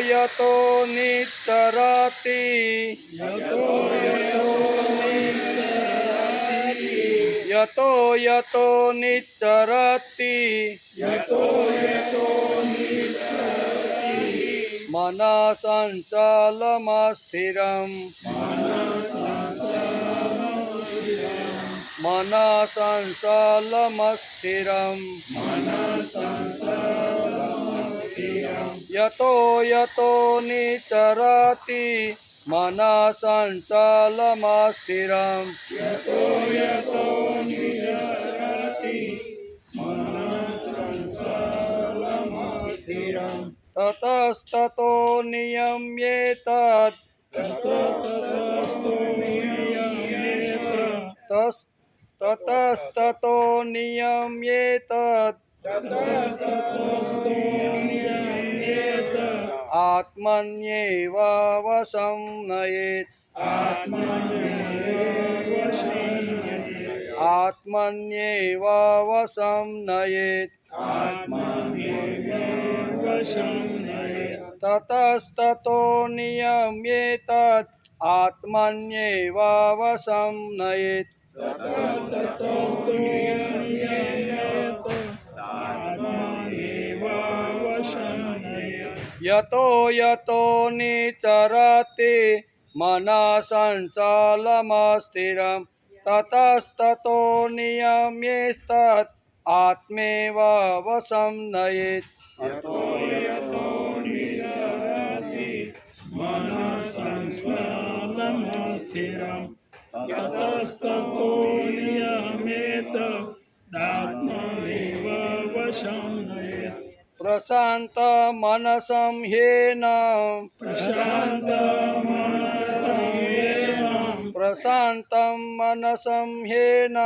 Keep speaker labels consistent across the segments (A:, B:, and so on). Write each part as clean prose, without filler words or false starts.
A: यतो निचरति यतो यतो निचरति मनः संचलमस्थिरम् मनः संचलमस्थिरम् यतो यतो निचरति मनः संचलमस्थिरम् ततस्ततो नियम्येतत् ततस्ततो नियम्येतत् आत्मन्येव वशं नयेत् आत्मन्येव वशं नयेत् ततस्ततो नियम्येतत् आत्मन्येव वशं नयेत् यतो यतो निचरति मनः संचलमस्थिरम् ततस्ततो नियम्येतत् आत्मेव वशं नयेत्
B: ततस्ततो नियम्येतत् आत्मनेव वशं नयेत्
A: प्रशान्त मनसं ह्येन प्रशान्तं मनसं ह्येन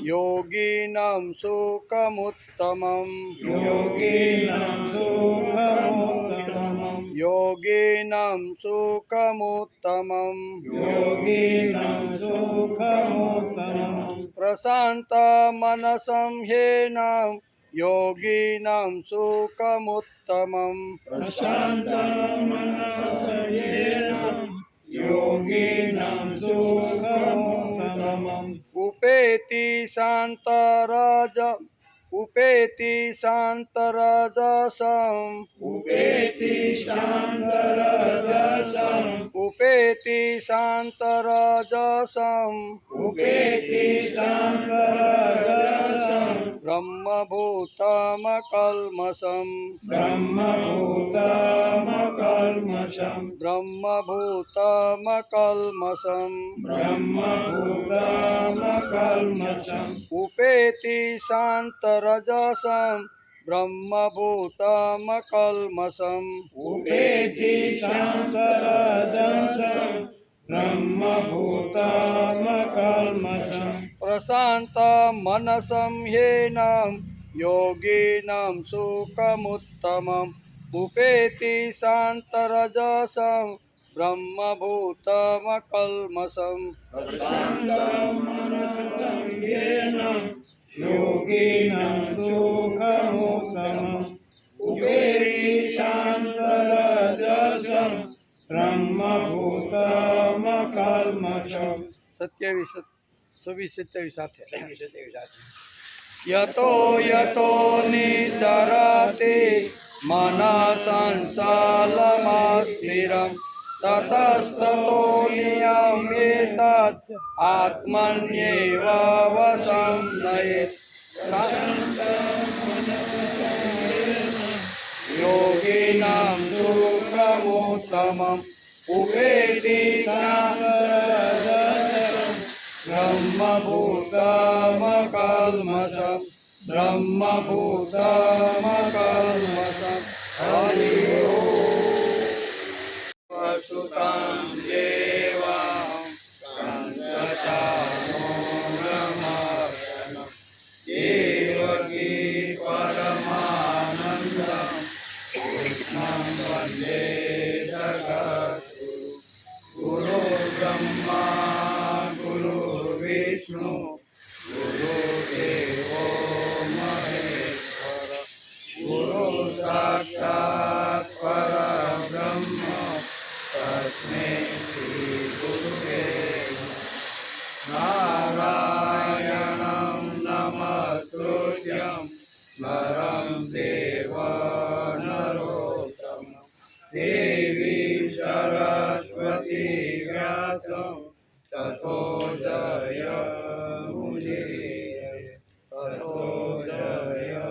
A: योगिनं सुखमुत्तमम् योगिनं सुखमुत्तमम् प्रशान्त मनसं ह्येन योगिनं सुखमुत्तमम् उपेति शान्तरज उपेति शान्तरजसम् उपेति शान्तरजसम् ब्रह्मभूतमकल्मषम् उपेति शान्तरजसम् ब्रह्मभूतमकल्मषम् प्रशान्त मनसं ह्येन योगिनं सुखमुत्तमम् उपेति शान्तरजसं ब्रह्मभूतमकल्मषम् सत्यावीस 26-27 સાથે यतो यतो निचरति मनः संचलमस्थिरम् ततस्ततो नियम्येतत् आत्मन्येव वशं नयेत् योगिनां सुखमुत्तमम् उपेति ब्रह्मभूतमकल्मषम् हरि ओम् सुतां देवां कंसचानो ब्रह्मणं देवकी परमानन्दं कृष्णं वन्दे जगद्गुरुं गुरु ब्रह्मा विष्णु गुरुदेवो महेश्वर પરબ્રહ્મ તસ્मै શ્રી ગુરુવે નારાયણં નમસ્કૃત્યં નરં દેવ નરોત્તમં દેવી સરસ્વતી વ્યાસં તતો જયમુદીરયે તતો જયમુદીરયે.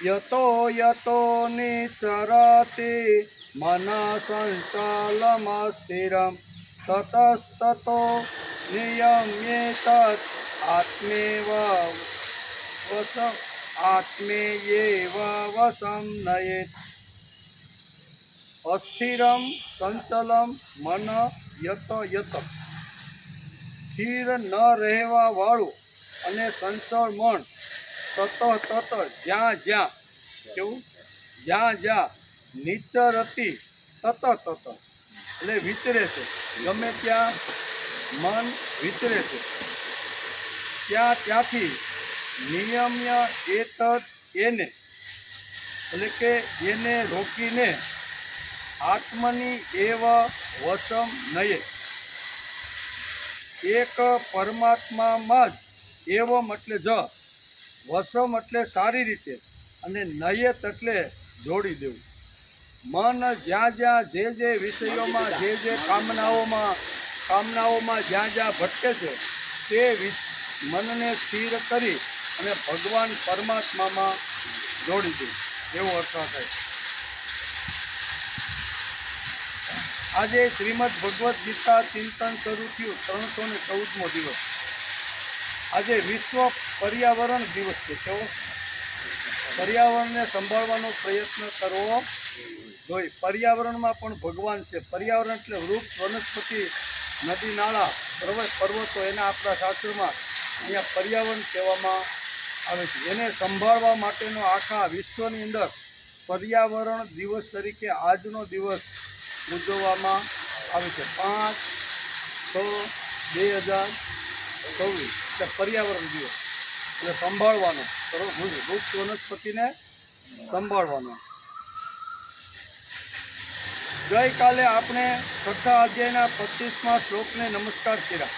A: યતો યતો નિચરતિ મન સંચલમસ્થિરં તતસ્તતો નિયમ્યેત આત્મેવ વસં આત્મેયેવ વસં નયેત. અસ્થિરમ સંચલમ મન યત યત, સ્થિર ન રહેવા વાળું અને સંચળ મન, તત તત જ્યાં જ્યાં, કેવું જ્યાં જ્યાં, નિચરતિ તત તત એટલે વિચરે છે, ગમે ત્યાં મન વિચરે છે ત્યાં ત્યાંથી નિયમ્ય એતદ એને એટલે કે એને રોકીને આત્મની એવ વશમ નયે એક પરમાત્મામાં જ, એવમ એટલે જ, વશમ એટલે સારી રીતે, અને નયત એટલે જોડી દેવું. મન જ્યાં જ્યાં જે વિષયોમાં જે કામનાઓમાં જ્યાં જ્યાં ભટકે છે તે મનને સ્થિર કરી અને ભગવાન પરમાત્મામાં જોડી દે, એવો અર્થ થાય. આજે શ્રીમદ ભગવદ્ ગીતા ચિંતન શરૂ થયું 314મો દિવસ. આજે વિશ્વ પર્યાવરણ દિવસ છે. કેવો? પર્યાવરણને સંભાળવાનો પ્રયત્ન કરવો જોઈએ. પર્યાવરણમાં પણ ભગવાન છે. પર્યાવરણ એટલે વૃક્ષ, વનસ્પતિ, નદી, નાળા, પર્વતો, એના આપણા શાસ્ત્રોમાં અહીંયા પર્યાવરણ કહેવામાં આવે છે. એને સંભાળવા માટેનો આખા વિશ્વની અંદર પર્યાવરણ દિવસ તરીકે આજનો દિવસ ઉજવવામાં આવે છે. 5/6/2024 એટલે પર્યાવરણ દિવસ, એટલે સંભાળવાનો, વૃક્ષ વનસ્પતિને સંભાળવાનો. ગઈકાલે આપણે છઠ્ઠા અધ્યાયના 25મા શ્લોકને નમસ્કાર કર્યા.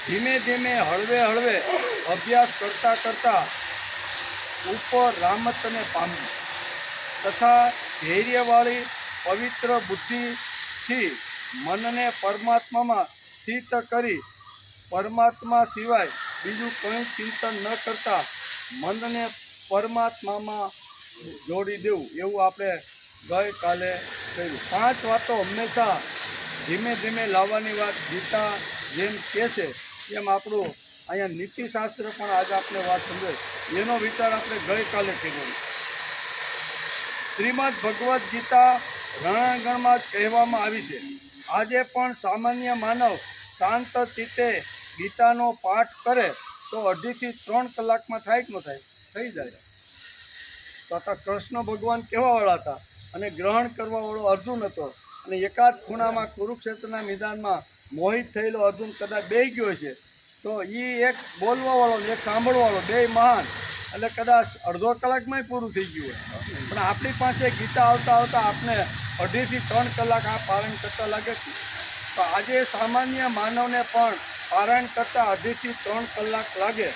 A: ધીમે ધીમે હળવે હળવે અભ્યાસ કરતાં કરતાં ઉપર રામતને પામ્યું તથા ધૈર્યવાળી પવિત્ર બુદ્ધિથી મનને પરમાત્મામાં સ્થિત કરી પરમાત્મા સિવાય બીજું કંઈ ચિંતન ન કરતા મનને પરમાત્મામાં જોડી દેવું, એવું આપણે ગઈકાલે કહ્યું. 5 વાતો હંમેશા ધીમે ધીમે લાવવાની વાત ગીતા જેમ કહે છે એમ આપણું અહીંયા નીતિશાસ્ત્ર પણ આજે આપણે વાત સમજે, એનો વિચાર આપણે ગઈકાલે કર્યો. શ્રીમદ ભગવદ્ ગીતા રણાંગણમાં જ કહેવામાં આવી છે. આજે પણ સામાન્ય માનવ શાંત ચિત્તે ગીતાનો પાઠ કરે તો 2.5 થી 3 કલાકમાં થાય કે ન થાય? થઈ જાય. તથા કૃષ્ણ ભગવાન કહેવાવાળા હતા અને ગ્રહણ કરવાવાળો અર્જુન હતો, અને એકાદ ખૂણામાં કુરુક્ષેત્રના મેદાનમાં મોહિત થયેલો અર્જુન કદાચ બેસી ગયો છે તો એ એક બોલવાવાળો ને એક સાંભળવાવાળો, બે મહાન, એટલે કદાચ અડધો કલાકમાં પૂરું થઈ ગયું હોય. પણ આપણી પાસે ગીતા આવતા આવતા આપણે 2.5 થી 3 કલાક આ પારાયણ કરતાં લાગે છે. તો આજે સામાન્ય માનવને પણ પારાયણ કરતાં 2.5 થી 3 કલાક લાગે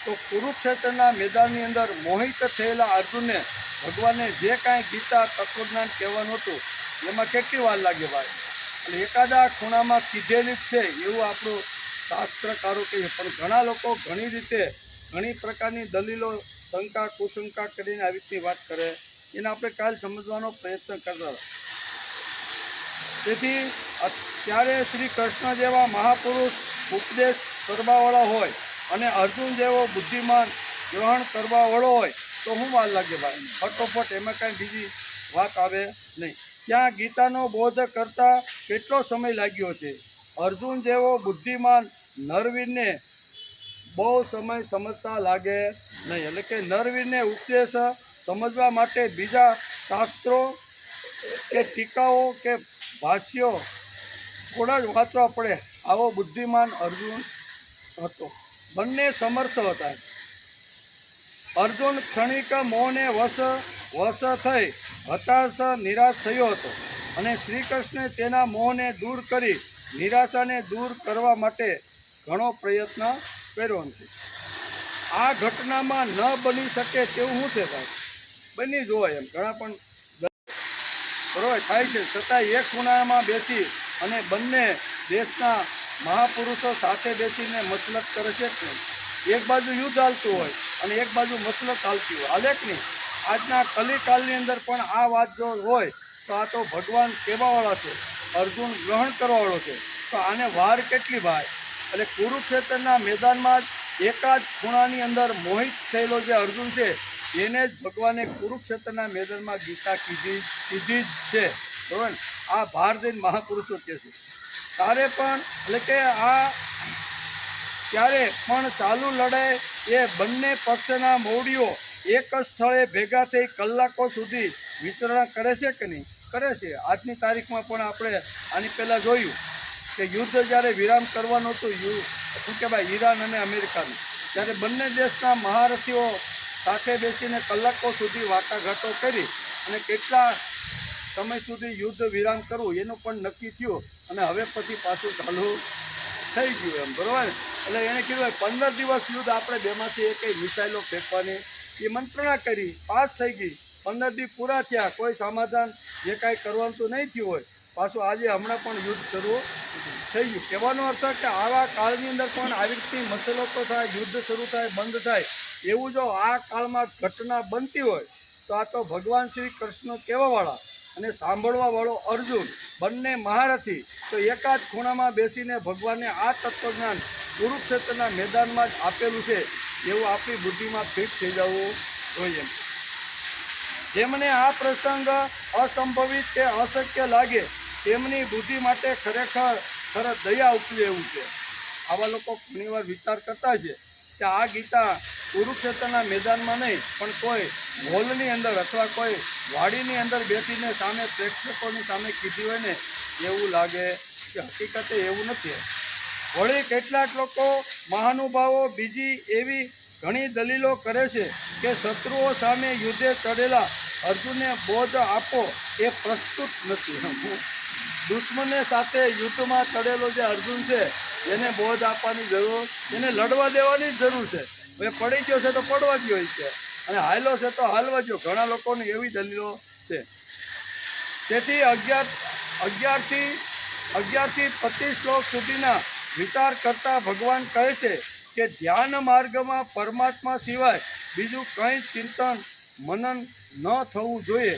A: તો કુરુક્ષેત્રના મેદાનની અંદર મોહિત થયેલા અર્જુનને ભગવાને જે કાંઈ ગીતા તત્વજ્ઞાન કહેવાનું હતું એમાં કેટલી વાર લાગે ભાઈ? એટલે એકાદા ખૂણામાં કીધેલી જ છે એવું આપણું શાસ્ત્રકારો કહીએ. પણ ઘણા લોકો ઘણી રીતે ઘણી પ્રકારની દલીલો, શંકા કુશંકા કરીને આવી રીતની વાત કરે, એને આપણે કાલ સમજવાનો પ્રયત્ન કરતા. તેથી ત્યારે શ્રી કૃષ્ણ જેવા મહાપુરુષ ઉપદેશ કરવાવાળા હોય અને અર્જુન જેવો બુદ્ધિમાન ગ્રહણ કરવાવાળો હોય તો શું વાર લાગે ભાઈ? ફટોફટ, એમાં કાંઈ બીજી વાત આવે નહીં. ત્યાં ગીતાનો બોધ કરતાં કેટલો સમય લાગ્યો છે? અર્જુન જેવો બુદ્ધિમાન નરવીરને બહુ સમય સમજતા લાગે નહીં. એટલે કે નરવીરને ઉપદેશ સમજવા માટે બીજા શાસ્ત્રો કે ટીકાઓ કે ભાષ્યો થોડા જ વાંચવા પડે આવો બુદ્ધિમાન અર્જુન હતો. બંને સમર્થ હતા. અર્જુન ક્ષણિક મોહને વશ થઈ હતાશ નિરાશ થયો હતો અને શ્રી કૃષ્ણે તેના મોહને દૂર કરી નિરાશાને દૂર કરવા માટે ઘણો પ્રયત્ન કર્યો નથી. આ ઘટનામાં ન બની શકે તેવું શું છે ભાઈ? બની જ હોય એમ. ઘણા પણ બરોબર થાય છે, છતાં એક ખૂણામાં બેસી અને બંને દેશના મહાપુરુષો સાથે બેસીને મસલત કરે છે જ નહીં. એક બાજુ યુદ્ધ હાલતું હોય અને એક બાજુ મસલત હાલતી હોય, હાલે જ નહીં. આજના કલિકાલની અંદર પણ આ વાત જો હોય તો આ તો ભગવાન કહેવાવાળા છે, અર્જુન ગ્રહણ કરવાવાળો છે. તો આને વાર કેટલી ભાઈ? એટલે કુરુક્ષેત્રના મેદાનમાં જ એકાદ ખૂણાની અંદર મોહિત થયેલો જે અર્જુન છે એને જ ભગવાને કુરુક્ષેત્રના મેદાનમાં ગીતા કીધી જ છે. બરાબર. આ ભારતીય મહાપુરુષો કહે છે. તારે પણ એટલે કે આ ત્યારે પણ ચાલુ લડાઈ એ બંને પક્ષના મોવડીઓ એક જ સ્થળે ભેગા થઈ કલાકો સુધી વિચરણા કરે છે કે નહીં? કરે છે. આજની તારીખમાં પણ આપણે આની પહેલાં જોયું કે યુદ્ધ જ્યારે વિરામ કરવાનું હતું, શું કહેવાય, ઈરાન અને અમેરિકાનું, ત્યારે બંને દેશના મહારથીઓ સાથે બેસીને કલાકો સુધી વાટાઘાટો કરી અને કેટલા સમય સુધી યુદ્ધ વિરામ કરવું એનું પણ નક્કી થયું અને હવે પછી પાછું ચાલુ થઈ ગયું એમ. બરાબર. એટલે એને કીધું 15 દિવસ યુદ્ધ આપણે બેમાંથી એકેય મિસાઇલો ફેંકવાની એ મંત્રણા કરી, પાસ થઈ ગઈ. 15 દિવસ પૂરા થયા, કોઈ સમાધાન જે કાંઈ કરવાનું તો નહીં થયું હોય, પાછું આજે હમણાં પણ યુદ્ધ શરૂ થઈ ગયું. કહેવાનો અર્થ કે આવા કાળની અંદર પણ આવી રીતની મસલતો થાય, યુદ્ધ શરૂ થાય, બંધ થાય, એવું જો આ કાળમાં ઘટના બનતી હોય તો આ તો ભગવાન શ્રી કૃષ્ણ કહેવાવાળા અને સાંભળવાવાળો અર્જુન બંને મહારથી તો એકાદ ખૂણામાં બેસીને ભગવાનને આ તત્વજ્ઞાન કુરુક્ષેત્રના મેદાનમાં જ આપેલું છે એવું આપણી બુદ્ધિમાં ફિટ થઈ જવું જોઈએ. જેમને આ પ્રસંગ અસંભવિત કે અશક્ય લાગે તેમની બુદ્ધિ માટે ખરેખર દયા ઉપજે એવું છે. આવા લોકો ઘણીવાર વિચાર કરતા છે કે આ ગીતા કુરુક્ષેત્રના મેદાનમાં નહીં પણ કોઈ હોલની અંદર અથવા કોઈ વાડીની અંદર બેસીને સામે પ્રેક્ષકોની સામે કીધી હોય ને એવું લાગે કે હકીકતે એવું નથી. વળી કેટલાક લોકો મહાનુભાવો બીજી એવી ઘણી દલીલો કરે છે કે શત્રુઓ સામે યુદ્ધે ચડેલા અર્જુનને બોધ આપો એ પ્રસ્તુત નથી. દુશ્મને સાથે યુદ્ધમાં ચડેલો જે અર્જુન છે એને બોધ આપવાની જરૂર, એને લડવા દેવાની જ જરૂર છે. હવે પડી ગયો છે તો પડવા જ હોય છે અને હાલ્યો છે તો હાલવા જ. ઘણા લોકોની એવી દલીલો છે. તેથી 11થી 25 શ્લોક સુધીના વિચાર કરતા ભગવાન કહે છે કે ધ્યાન માર્ગમાં પરમાત્મા સિવાય બીજું કંઈ ચિંતન મનન ન થવું જોઈએ.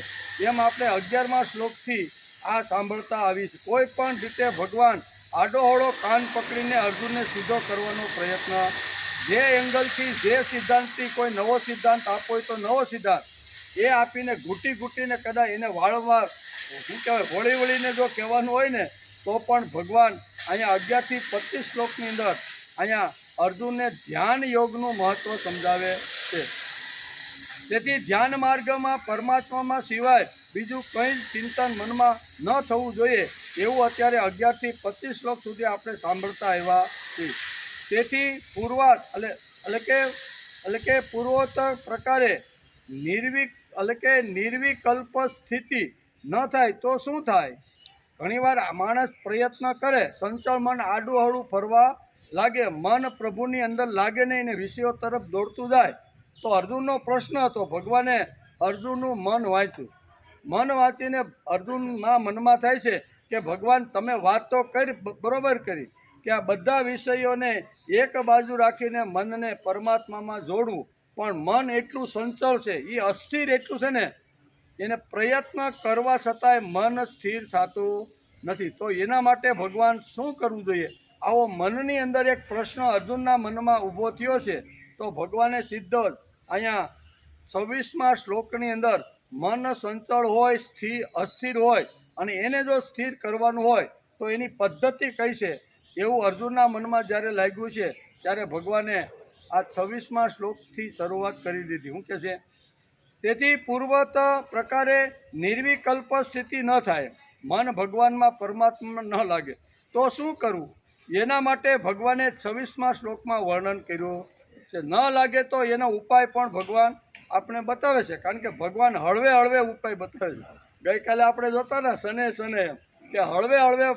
A: એમ આપણે 11મા શ્લોકથી આ સાંભળતા આવી છે. કોઈ પણ રીતે ભગવાન આડોહળો કાન પકડીને અર્જુનને સીધો કરવાનો પ્રયત્ન, જે એંગલથી જે સિદ્ધાંતથી કોઈ નવો સિદ્ધાંત આપવો હોય તો નવો સિદ્ધાંત એ આપીને ઘૂંટીને કદાચ એને વાળવા શું કહેવાય વળીને જો કહેવાનું હોય ને તો પણ ભગવાન અહીંયા 11થી 25 શ્લોકની અંદર અહીંયા અર્જુનને ધ્યાન યોગનું મહત્ત્વ સમજાવે છે. તેથી ધ્યાન માર્ગમાં પરમાત્મામાં સિવાય બીજું કંઈ જ ચિંતન મનમાં ન થવું જોઈએ એવું અત્યારે 11થી 25 શ્લોક સુધી આપણે સાંભળતા આવ્યા છીએ. તેથી પૂર્વોત્તર પ્રકારે નિર્વિકલ્પ સ્થિતિ ન થાય તો શું થાય? ઘણીવાર માણસ પ્રયત્ન કરે, સંચળ મન આડું હળું ફરવા લાગે, મન પ્રભુની અંદર લાગે નહીં ને વિષયો તરફ દોડતું જાય. તો અર્જુનનો પ્રશ્ન હતો, ભગવાને અર્જુનનું મન વાંચ્યું. મન વાંચીને અર્જુનના મનમાં થાય છે કે ભગવાન તમે વાત તો કરી, બરોબર કરી કે આ બધા વિષયોને એક બાજુ રાખીને મનને પરમાત્મામાં જોડવું, પણ મન એટલું સંચળ છે, એ અસ્થિર એટલું છે ને એને પ્રયત્ન કરવા છતાંય મન સ્થિર થતું નથી. તો એના માટે ભગવાન શું કરવું જોઈએ? આવો મનની અંદર એક પ્રશ્ન અર્જુનના મનમાં ઊભો થયો છે. તો ભગવાને સીધો જ અહીંયા 26મા શ્લોકની અંદર મન સંચળ હોય, અસ્થિર હોય અને એને જો સ્થિર કરવાનું હોય તો એની પદ્ધતિ કઈ છે એવું અર્જુનના મનમાં જ્યારે લાગ્યું છે ત્યારે ભગવાને આ 26મા શ્લોકથી શરૂઆત કરી દીધી. શું કહે છે? તેથી પૂર્વત પ્રકારે નિર્વિકલ્પ સ્થિતિ ન થાય, મન ભગવાનમાં પરમાત્મામાં ન લાગે તો શું કરવું? એના માટે ભગવાને 26મા શ્લોકમાં વર્ણન કર્યું છે. ન લાગે તો એનો ઉપાય પણ ભગવાન આપણે બતાવે છે, કારણ કે ભગવાન હળવે હળવે ઉપાય બતાવે છે. ગઈકાલે આપણે જોતા ને શને કે હળવે હળવે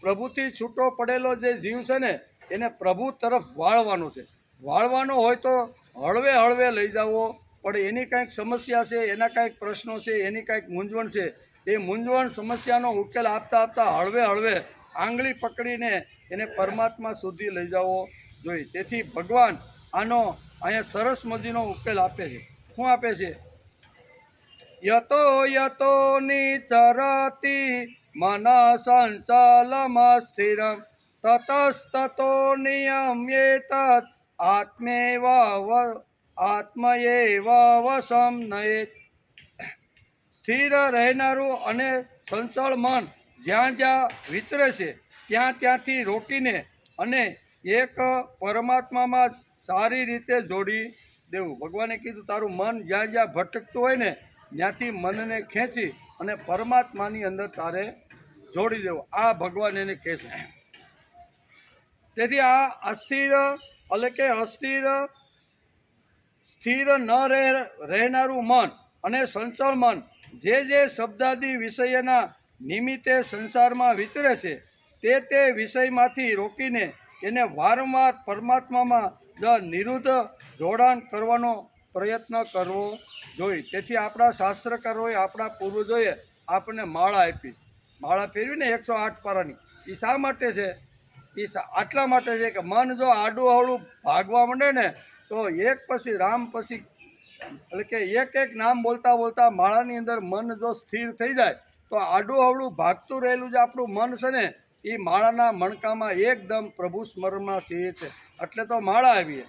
A: પ્રભુથી છૂટો પડેલો જે જીવ છે ને એને પ્રભુ તરફ વાળવાનો છે. વાળવાનો હોય તો હળવે હળવે લઈ જવો પડે. એની કાંઈક સમસ્યા છે, એના કાંઈક પ્રશ્નો છે, એની કાંઈક મૂંઝવણ છે, એ મૂંઝવણ સમસ્યાનો ઉકેલ આપતા આપતા હળવે હળવે આંગળી પકડીને એને પરમાત્મા સુધી લઈ જવો જોઈએ. તેથી ભગવાન આનો અહીંયા સરસ મજીનો ઉકેલ આપે છે. શું આપે છે? યતો યતો નિચરતી મન સંચલમ સ્થિરમ તતસ્તતો નિયમ્યેત આત્મયેવ વશમ નયેત. સ્થિર રહેનારું અને સંચળ મન જ્યાં જ્યાં વિચરે છે ત્યાંથી રોકીને અને એક પરમાત્મામાં સારી રીતે જોડી દેવું. ભગવાને કીધું તારું મન જ્યાં જ્યાં ભટકતું હોય ને ત્યાંથી મનને ખેંચી અને પરમાત્માની અંદર તારે જોડી દેવું. આ ભગવાન એને કહે છે. તેથી આ અસ્થિર એટલે કે સ્થિર ન રહેનારું મન અને સંચળ મન જે શબ્દાદી વિષયના નિમિત્તે સંસારમાં વિચરે છે તે વિષયમાંથી રોકીને એને વારંવાર પરમાત્મામાં જ નિરુદ્ધ જોડાણ કરવાનો પ્રયત્ન કરવો જોઈએ. તેથી આપણા શાસ્ત્રકારોએ, આપણા પૂર્વજોએ આપણને માળા આપી. માળા ફેરવીને 108 પારાની. એ શા માટે છે? એ આટલા માટે છે કે મન જો આડું અવળું ભાગવા માંડે ને તો એક પછી રામ પછી એટલે કે એક નામ બોલતા બોલતા માળાની અંદર મન જો સ્થિર થઈ જાય તો આડું અવળું ભાગતું રહેલું જે આપણું મન છે ને એ માળાના મણકામાં એકદમ પ્રભુ સ્મરણમાં સ્થિર છે. એટલે તો માળા આવીએ.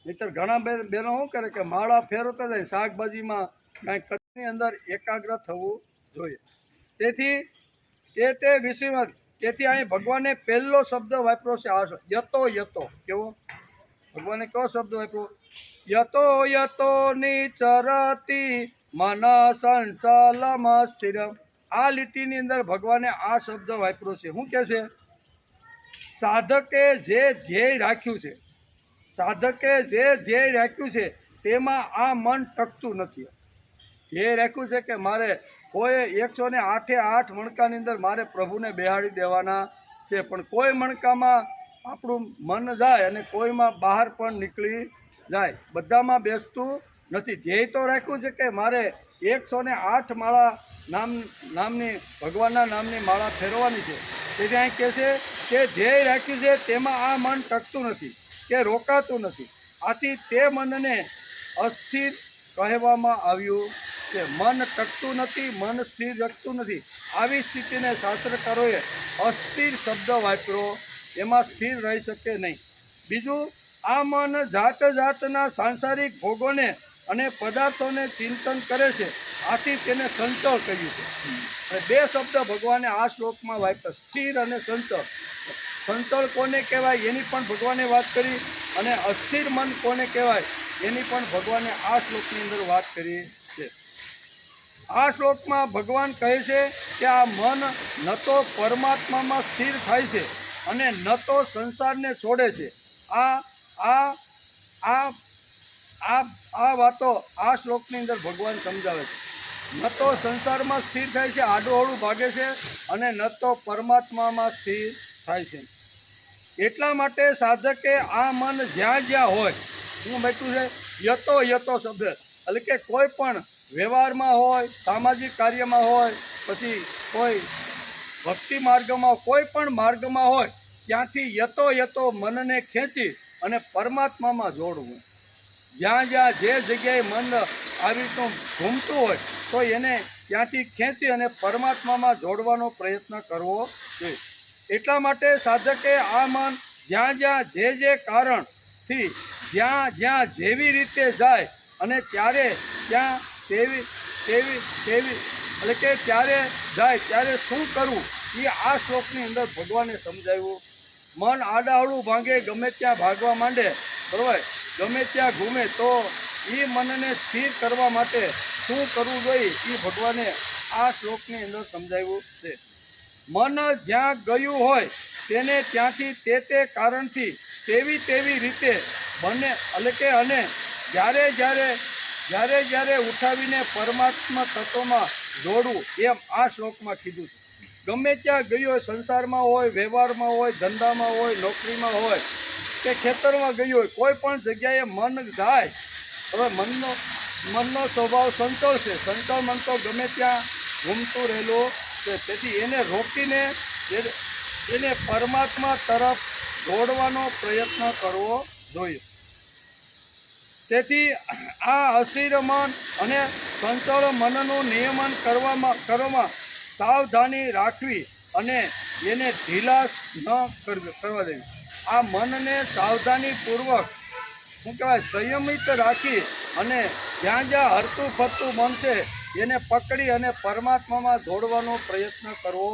A: નહીંતર ઘણા બહેનો શું કરે કે માળા ફેરવતા જાય, શાકભાજીમાં કાંઈ કચની અંદર એકાગ્ર થવું જોઈએ. તેથી તે વિષયમાં તેથી અહીં ભગવાને પહેલો શબ્દ વાપર્યો છે આ યતો યતો. કેવો? ભગવાને કયો શબ્દ વાપર્યો? યતો યતો નિચરતી મન સંચલમ સ્થિરમ. આ લીટીની અંદર ભગવાને આ શબ્દ વાપર્યો છે. શું કહે છે? સાધકે જે ધ્યેય રાખ્યું છે, સાધકે જે ધ્યેય રાખ્યું છે તેમાં આ મન ટકતું નથી. ધ્યેય રાખ્યું છે કે મારે કોઈ 108 મણકાની અંદર મારે પ્રભુને બેહાડી દેવાના છે, પણ કોઈ મણકામાં આપણું મન જાય અને કોઈમાં બહાર પણ નીકળી જાય, બધામાં બેસતું નથી. ધ્યેય તો રાખ્યું છે કે મારે 108 માળા નામની ભગવાનના નામની માળા ફેરવવાની છે. તેથી અહીં કહે છે કે ધ્યેય રાખ્યું છે તેમાં આ મન ટકતું નથી કે રોકાતું નથી. આથી તે મનને અસ્થિર કહેવામાં આવ્યું છે. મન ટકતું નથી, મન સ્થિર રખતું નથી. આવી સ્થિતિને શાસ્ત્રકારોએ અસ્થિર શબ્દ વાપર્યો. એમાં સ્થિર રહી શકે નહીં. બીજું, આ મન જાતના સાંસારિક ભોગોને અને પદાર્થોને ચિંતન કરે છે, આથી તેને સંચળ કહ્યું છે. અને બે શબ્દ ભગવાને આ શ્લોકમાં વાપર્યા, સ્થિર અને સંચળ. સંચળ કોને કહેવાય એની પણ ભગવાને વાત કરી, અને અસ્થિર મન કોને કહેવાય એની પણ ભગવાને આ શ્લોકની અંદર વાત કરી છે. આ શ્લોકમાં ભગવાન કહે છે કે આ મન ન તો પરમાત્મામાં સ્થિર થાય છે અને ન તો સંસારને છોડે છે. આ વાતો આ શ્લોકની અંદર ભગવાન સમજાવે છે. ન તો સંસારમાં સ્થિર થાય છે, આડું ભાગે છે, અને ન તો પરમાત્મામાં સ્થિર થાય છે. એટલા માટે સાધકે આ મન જ્યાં જ્યાં હોય, શું બેઠું છે? યતો યતો શબ્દ એટલે કે કોઈ પણ વ્યવહારમાં હોય, સામાજિક કાર્યમાં હોય, પછી કોઈ ભક્તિ માર્ગમાં, કોઈ પણ માર્ગમાં હોય, ત્યાંથી યતો મનને ખેંચી અને પરમાત્મામાં જોડવું. જ્યાં જ્યાં જે જગ્યાએ મન આવી રીતનું ઘૂમતું હોય તો એને ત્યાંથી ખેંચી અને પરમાત્મામાં જોડવાનો પ્રયત્ન કરવો જોઈએ. એટલા માટે સાધકે આ મન જ્યાં જ્યાં જે કારણથી જ્યાં જેવી રીતે જાય અને ત્યારે ત્યાં તેવી એટલે કે ત્યારે જાય ત્યારે શું કરવું એ આ શ્લોકની અંદર ભગવાને સમજાવ્યું. મન આડાઅવળું ભાંગે, ગમે ત્યાં ભાગવા માંડે, બરાબર, ગમે ત્યાં ઘૂમે તો એ મનને સ્થિર કરવા માટે શું કરવું જોઈએ એ ભગવાને આ શ્લોકની અંદર સમજાવ્યું છે. મન જ્યાં ગયું હોય તેને ત્યાંથી તે કારણથી તેવી રીતે બને અલકે અને જ્યારે ઉઠાવીને પરમાત્મા તત્વમાં જોડવું એમ આ શ્લોકમાં કીધું છે. ગમે ત્યાં ગયું હોય, સંસારમાં હોય, વ્યવહારમાં હોય, ધંધામાં હોય, નોકરીમાં હોય કે ખેતરમાં ગયું હોય, કોઈ પણ જગ્યાએ મન જાય. હવે મનનો સ્વભાવ સંચળ છે. સંચળ મન તો ગમે ત્યાં ઘૂમતું રહેલું છે. તેથી એને રોકીને એને પરમાત્મા તરફ દોડવાનો પ્રયત્ન કરવો જોઈએ. તેથી આ અસ્થિર મન અને ચંચળ મનનું નિયમન કરવામાં સાવધાની રાખવી અને એને ઢીલાશ ન કરવા દેવી. આ મનને સાવધાનીપૂર્વક શું કહેવાય સંયમિત રાખી અને જ્યાં હરતું ફરતું મન છે એને પકડી અને પરમાત્મામાં જોડવાનો પ્રયત્ન કરવો.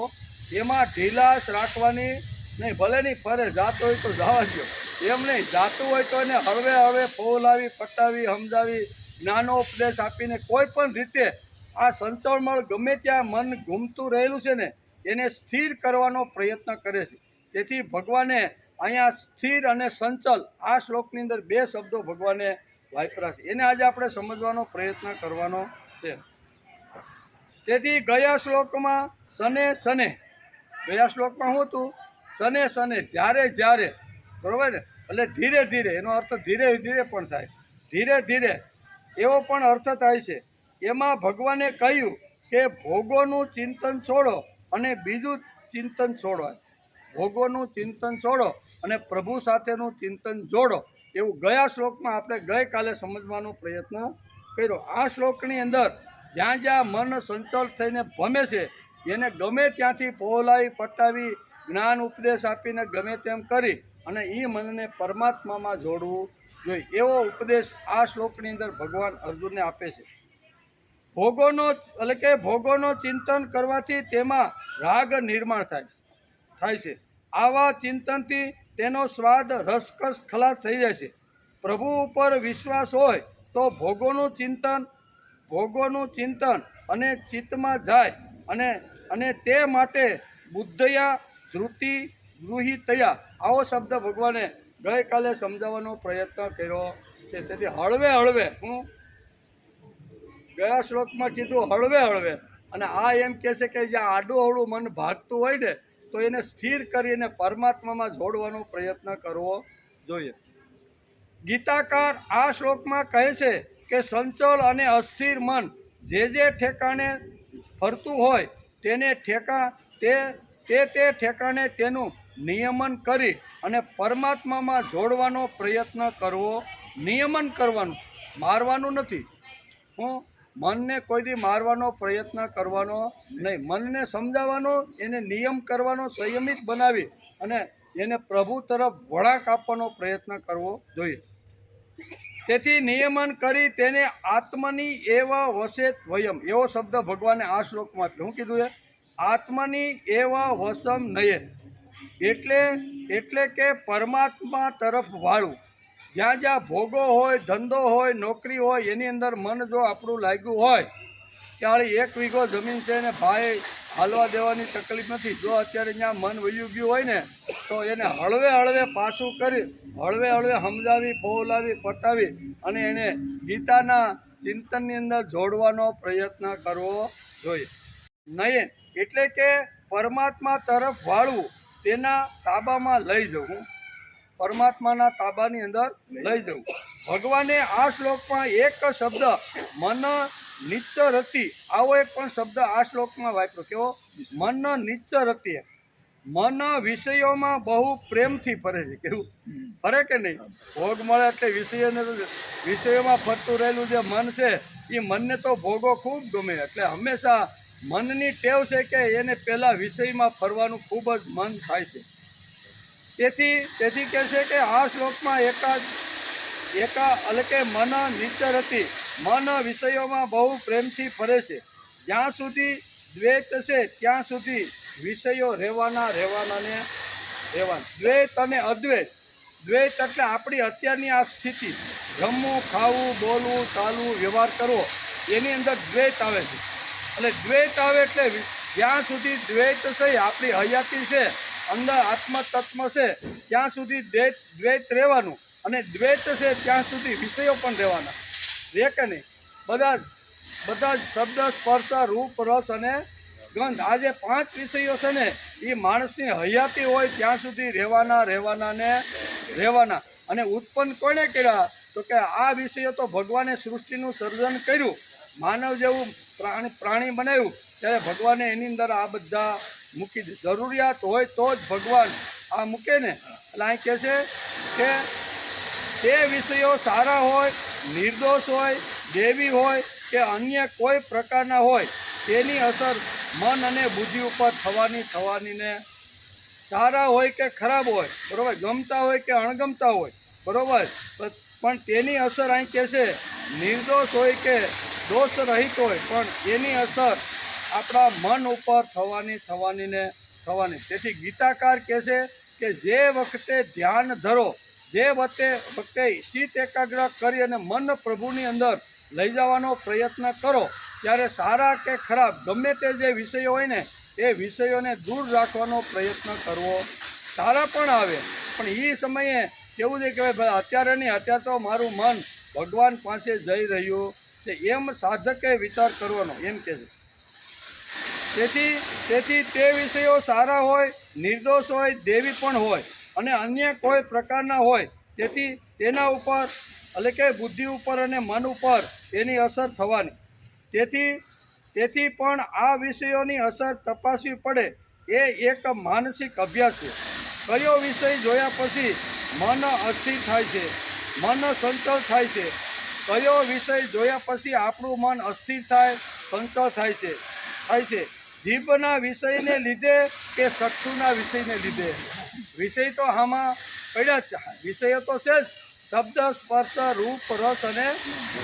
A: એમાં ઢીલાશ રાખવાની નહીં. ભલે નહીં ફરે, જાતો હોય તો જવા દો, એમ નહીં. જાતું હોય તો એને હળવે ફોલાવી પટાવી સમજાવી જ્ઞાનો ઉપદેશ આપીને કોઈ પણ રીતે આ સંચળમળ ગમે ત્યાં મન ઘૂમતું રહેલું છે ને એને સ્થિર કરવાનો પ્રયત્ન કરે છે. તેથી ભગવાને અહીંયા સ્થિર અને સંચલ આ શ્લોકની અંદર બે શબ્દો ભગવાને વાપર્યા છે. એને આજે આપણે સમજવાનો પ્રયત્ન કરવાનો છે. તેથી ગયા શ્લોકમાં શને ગયા શ્લોકમાં શું હતું? શને જ્યારે બરાબર ને, એટલે ધીરે એનો અર્થ ધીરે પણ થાય. ધીરે એવો પણ અર્થ થાય છે. એમાં ભગવાને કહ્યું કે ભોગોનું ચિંતન છોડો અને બીજું ચિંતન છોડો. ભોગોનું ચિંતન છોડો અને પ્રભુ સાથેનું ચિંતન જોડો. એવું ગયા શ્લોકમાં આપણે ગઈકાલે સમજવાનો પ્રયત્ન કર્યો. આ શ્લોકની અંદર જ્યાં મન સંચળ થઈને ભમે છે એને ગમે ત્યાંથી પહોલાવી પટાવી જ્ઞાન ઉપદેશ આપીને ગમે તેમ કરી અને એ મનને પરમાત્મામાં જોડવું જોઈએ. એવો ઉપદેશ આ શ્લોકની અંદર ભગવાન અર્જુનને આપે છે. ભોગોનો ચિંતન કરવાથી તેમાં રાગ નિર્માણ થાય છે. આવા ચિંતનથી તેનો સ્વાદ રસકસ ખલાસ થઈ જાય છે. પ્રભુ ઉપર વિશ્વાસ હોય તો ભોગોનું ચિંતન અને ચિત્તમાં જાય અને તે માટે બુદ્ધયા ધૃતિ ગૃહિતયા આવો શબ્દ ભગવાને ગઈકાલે સમજાવવાનો પ્રયત્ન કર્યો છે. તેથી હળવે હું ગયા શ્લોકમાં કીધું હળવે અને આ એમ કહે છે કે જ્યાં આડું અવળું મન ભાગતું હોય ને તો એને સ્થિર કરીને પરમાત્મામાં જોડવાનો પ્રયત્ન કરવો જોઈએ. ગીતાકાર આ શ્લોકમાં કહે છે કે સંચળ અને અસ્થિર મન જે ઠેકાણે ફરતું હોય તેને ઠેકાણે તેનું નિયમન કરી અને પરમાત્મામાં જોડવાનો પ્રયત્ન કરવો. નિયમન કરવાનું, મારવાનું નથી. મનને કોઈ દી મારવાનો પ્રયત્ન કરવાનો નહીં. મનને સમજાવવાનો, એને નિયમ કરવાનો, સંયમિત બનાવી અને એને પ્રભુ તરફ વળાંક આપવાનો પ્રયત્ન કરવો જોઈએ. તેથી નિયમન કરી તેને આત્મની એવ વસેત વયમ એવો શબ્દ ભગવાને આ શ્લોકમાં આપ્યો. શું કીધું છે? આત્મની એવ વસમ નયે એટલે કે પરમાત્મા તરફ વાળવું. જ્યાં ભોગો હોય, ધંધો હોય, નોકરી હોય એની અંદર મન જો આપણું લાગ્યું હોય કે 1 વીઘો જમીન છે ને ભાઈ હાલવા દેવાની તકલીફ નથી. જો અત્યારે ત્યાં મન વયું ગયું હોય ને તો એને હળવે પાછું કરી હળવે સમજાવી ફોલાવી પટાવી અને એને ગીતાના ચિંતનની અંદર જોડવાનો પ્રયત્ન કરવો જોઈએ. નહીં એટલે કે પરમાત્મા તરફ વાળવું, તેના તાબામાં લઈ જવું, પરમાત્માના તાબાની અંદર લઈ જવું. ભગવાને આ શ્લોકમાં એક શબ્દ મન નિચ્ચરતિ આવો એક પણ શબ્દ આ શ્લોકમાં વાપર્યો. કેવો? મન નિચ્ચરતિ. મન વિષયોમાં બહુ પ્રેમથી ફરે છે. કેવું ફરે કે નહીં? ભોગ મળે એટલે વિષયોમાં ફરતું રહેલું જે મન છે એ મનને તો ભોગો ખૂબ ગમે. એટલે હંમેશા મનની ટેવ છે કે એને પહેલાં વિષયમાં ફરવાનું ખૂબ જ મન થાય છે. તેથી કહે છે કે આ શ્લોકમાં મન નિચ્ચરતિ, મન વિષયોમાં બહુ પ્રેમથી ફરે છે. જ્યાં સુધી દ્વૈત છે ત્યાં સુધી વિષયો રહેવાના. દ્વૈત અને અદ્વૈત દ્વૈત એટલે આપણી અત્યારની આ સ્થિતિ, જમવું, ખાવું, બોલવું, ચાલવું, વ્યવહાર કરવો, એની અંદર દ્વૈત આવે છે. એટલે દ્વૈત આવે એટલે જ્યાં સુધી દ્વૈત છે, આપણી હયાતી છે, અંદર આત્મતત્વ છે, ત્યાં સુધી દ્વૈત રહેવાનું, અને દ્વૈત છે ત્યાં સુધી વિષયો પણ રહેવાના, રહે કે નહીં? બધા જ શબ્દ, સ્પર્શ, રૂપ, રસ અને ગંધ, આ જે 5 વિષયો છે ને, એ માણસની હયાતી હોય ત્યાં સુધી રહેવાના. અને ઉત્પન્ન કોણે કર્યા? તો કે આ વિષયો તો ભગવાને સૃષ્ટિનું સર્જન કર્યું, માનવ જેવું પ્રાણી બનાવ્યું, ત્યારે ભગવાને એની અંદર આ બધા મૂકી દે. જરૂરિયાત હોય તો જ ભગવાન આ મૂકે ને. એટલે અહીં કહે છે કે તે વિષયો સારા હોય, નિર્દોષ હોય, દેવી હોય કે અન્ય કોઈ પ્રકારના હોય, તેની અસર મન અને બુદ્ધિ ઉપર થવાની ને, સારા હોય કે ખરાબ હોય, બરાબર, ગમતા હોય કે અણગમતા હોય, બરાબર, પણ તેની અસર અહીં કહે છે નિર્દોષ હોય કે દોષ રહિત હોય, પણ એની અસર આપણા મન ઉપર થવાની. તેથી ગીતાકાર કહે છે કે જે વખતે ધ્યાન ધરો, જે વખતે ચિત્ત એકાગ્ર કરી અને મન પ્રભુની અંદર લઈ જવાનો પ્રયત્ન કરો, ત્યારે સારા કે ખરાબ ગમે તે જે વિષયો હોય ને, એ વિષયોને દૂર રાખવાનો પ્રયત્ન કરવો. સારા પણ આવે, પણ એ સમયે કેવું છે કે ભાઈ અત્યારે નહીં, અત્યારે તો મારું મન ભગવાન પાસે જઈ રહ્યું છે, એમ સાધકે વિચાર કરવાનો, એમ કહે છે. તેથી તે વિષયો સારા હોય, નિર્દોષ હોય, દેવી પણ હોય અને અન્ય કોઈ પ્રકારના હોય, તેથી તેના ઉપર એટલે કે બુદ્ધિ ઉપર અને મન ઉપર એની અસર થવાની. તેથી પણ આ વિષયોની અસર તપાસવી પડે, એ એક માનસિક અભ્યાસ છે. કયો વિષય જોયા પછી મન અસ્થિર થાય છે, મન સંચળ થાય છે? કયો વિષય જોયા પછી આપણું મન અસ્થિર થાય, સંચળ થાય છે? જીભના વિષયને લીધે કે ચક્ષુના વિષયને લીધે? વિષય તો આમાં પડ્યા જ છે, વિષયો તો છે જ. શબ્દ, સ્પર્શ, રૂપ, રસ અને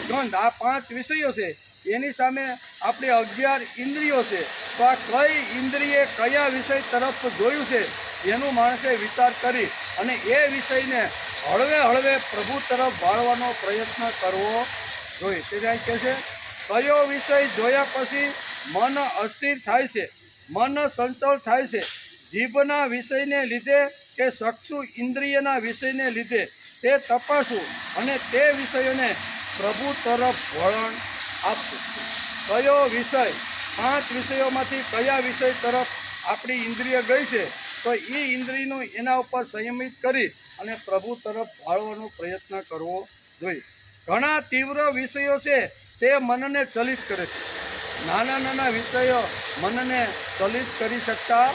A: ગંધ, આ 5 વિષયો છે. એની સામે આપણી 11 ઇન્દ્રિયો છે. તો આ કઈ ઇન્દ્રિયે કયા વિષય તરફ જોયું છે, એનું માણસે વિચાર કરી અને એ વિષયને હળવે પ્રભુ તરફ વાળવાનો પ્રયત્ન કરવો જોઈએ. તે અહીં કહે છે કયો વિષય જોયા પછી મન અસ્થિર થાય છે, મન સંચળ થાય છે? જીભના વિષયને લીધે કે ચક્ષુ ઇન્દ્રિયના વિષયને લીધે? તે તપાસવું અને તે વિષયોને પ્રભુ તરફ વળણ આપવું. કયો વિષય, 5 વિષયોમાંથી કયા વિષય તરફ આપણી ઇન્દ્રિય ગઈ છે, તો એ ઇન્દ્રિયનું એના ઉપર સંયમિત કરી અને પ્રભુ તરફ વાળવાનો પ્રયત્ન કરવો જોઈએ. ઘણા તીવ્ર વિષયો છે તે મનને ચલિત કરે છે. નાના વિષયો મનને ચલિત કરી શકતા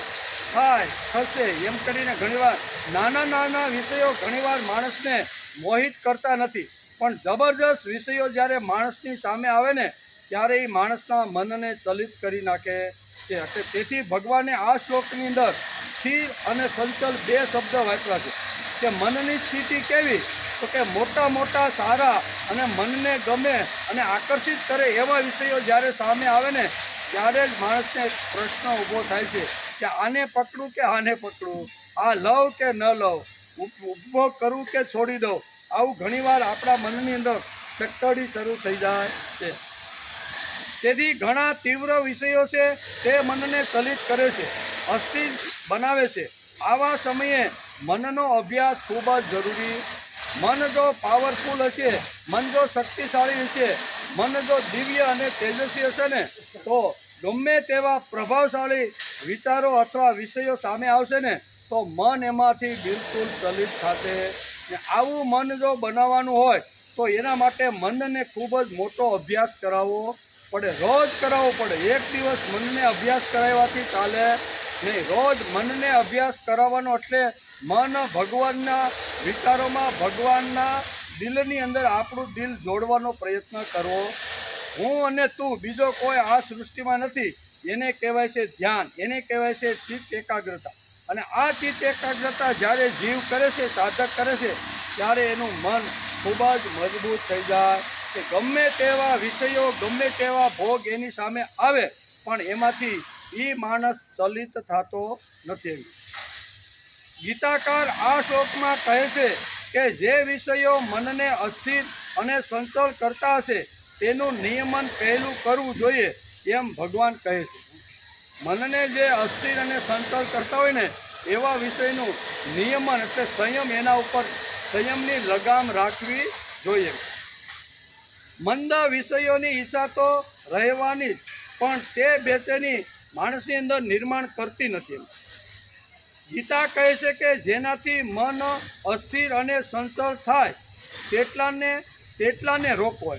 A: થશે, એમ કરીને ઘણીવાર નાના વિષયો ઘણીવાર માણસને મોહિત કરતા નથી, પણ જબરજસ્ત વિષયો જ્યારે માણસની સામે આવે ને, ત્યારે એ માણસના મનને ચલિત કરી નાખે છે. તેથી ભગવાને આ શ્લોકની અંદર સ્થિર અને સંચલ 2 શબ્દ વાપર્યા છે. કે મનની સ્થિતિ કેવી? તો કે મોટા સારા અને મનને ગમે અને આકર્ષિત કરે એવા વિષયો જ્યારે સામે આવે ને, ત્યારે જ માણસને પ્રશ્ન ઊભો થાય છે કે આને પકડું કે આને પકડું, આ લવ કે ન લવ, ઊભો કરું કે છોડી દઉં. આવું ઘણીવાર આપણા મનની અંદર ચકડી શરૂ થઈ જાય છે. તેથી ઘણા તીવ્ર વિષયો છે તે મનને ચલિત કરે છે, અસ્થિર બનાવે છે. આવા સમયે મનનો અભ્યાસ ખૂબ જ જરૂરી. મન જો પાવરફુલ હશે, મન જો શક્તિશાળી હશે, મન જો દિવ્ય અને તેજસ્વી હશે ને, તો ગમે તેવા પ્રભાવશાળી વિચારો અથવા વિષયો સામે આવશે ને, તો મન એમાંથી બિલકુલ ચલિત થશે. આવું મન જો બનાવવાનું હોય તો એના માટે મનને ખૂબ જ મોટો અભ્યાસ કરાવવો પડે, રોજ કરાવવો પડે. એક દિવસ મનને અભ્યાસ કરાવવાથી ચાલે નહીં. રોજ મનને અભ્યાસ કરાવવાનો એટલે મન ભગવાનના વિચારોમાં, ભગવાનના દિલની અંદર આપણું દિલ જોડવાનો પ્રયત્ન કરવો. હું અને તું, બીજો કોઈ આ સૃષ્ટિમાં નથી. એને કહેવાય છે ધ્યાન, એને કહેવાય છે ચિત્ત એકાગ્રતા. અને આ ચિત્ત એકાગ્રતા જ્યારે જીવ કરે છે, સાધક કરે છે, ત્યારે એનું મન ખૂબ જ મજબૂત થઈ જાય કે ગમે તેવા વિષયો, ગમે તેવા ભોગ એની સામે આવે, પણ એમાંથી એ માણસ ચલિત થતો નથી. ગીતાકાર આ શ્લોકમાં કહે છે કે જે વિષયો મનને અસ્થિર અને સંચળ કરતા હશે તેનું નિયમન પહેલું કરવું જોઈએ એમ ભગવાન કહે છે. મનને જે અસ્થિર અને સંચળ કરતા હોય ને એવા વિષયનું નિયમન એટલે સંયમ, એના ઉપર સંયમની લગામ રાખવી જોઈએ. મંદ વિષયોની ઈચ્છા તો રહેવાની જ, પણ તે બેચેની માણસની અંદર નિર્માણ કરતી નથી. ગીતા કહે છે કે જેનાથી મન અસ્થિર અને સંચળ થાય તેટલાને રોકવો.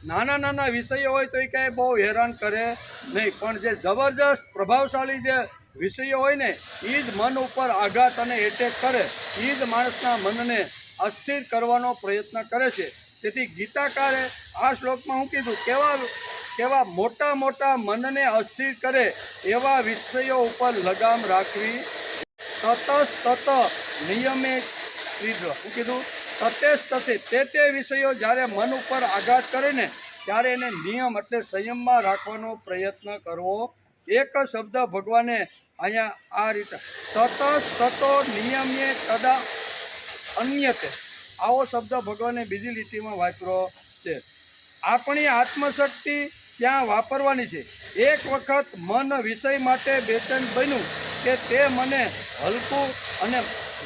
A: નાના નાના વિષયો હોય તો એ કાંઈ બહુ હેરાન કરે નહીં, પણ જે જબરજસ્ત પ્રભાવશાળી જે વિષયો હોય ને એ જ મન ઉપર આઘાત અને એટેક કરે, એ જ માણસના મનને અસ્થિર કરવાનો પ્રયત્ન કરે છે. તેથી ગીતાકારે આ શ્લોકમાં શું કીધું, કેવા મોટા મોટા મનને અસ્થિર કરે એવા વિષયો ઉપર લગામ રાખવી. તતસ્તત નિયમે શું કીધું, તતે તે વિષયો જ્યારે મન ઉપર આઘાત કરે ને ત્યારે એને નિયમ એટલે સંયમમાં રાખવાનો પ્રયત્ન કરવો. એક શબ્દ ભગવાને અહીંયા આ રીતે તતસ્તતો નિયમ્ય કદા અન્યતે, આવો શબ્દ ભગવાને બીજી લીટીમાં વાપર્યો છે. આપણી આત્મશક્તિ ત્યાં વાપરવાની છે. એક વખત મન વિષય માટે બેચેન બન્યું કે તે મને હલકું અને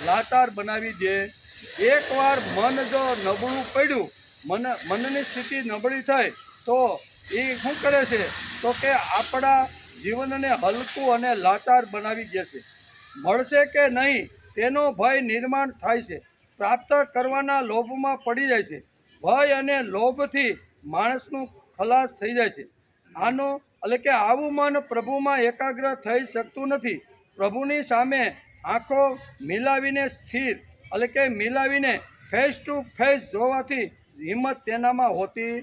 A: લાચાર બનાવી દે. એકવાર મન જો નબળું પડ્યું, મનની સ્થિતિ નબળી થાય તો એ શું કરે છે તો કે આપણા જીવનને હલકું અને લાચાર બનાવી દે છે. મળશે કે નહીં તેનો ભય નિર્માણ થાય છે. પ્રાપ્ત કરવાના લોભમાં પડી જાય છે. ભય અને લોભથી માણસનું ખલાસ થઈ જાય છે. આવું મન પ્રભુમાં એકાગ્ર થઈ શકતું નથી. પ્રભુની સામે આંખો મિલાવીને મિલાવીને ફેસ ટુ ફેસ જોવાથી હિંમત તેનામાં હોતી.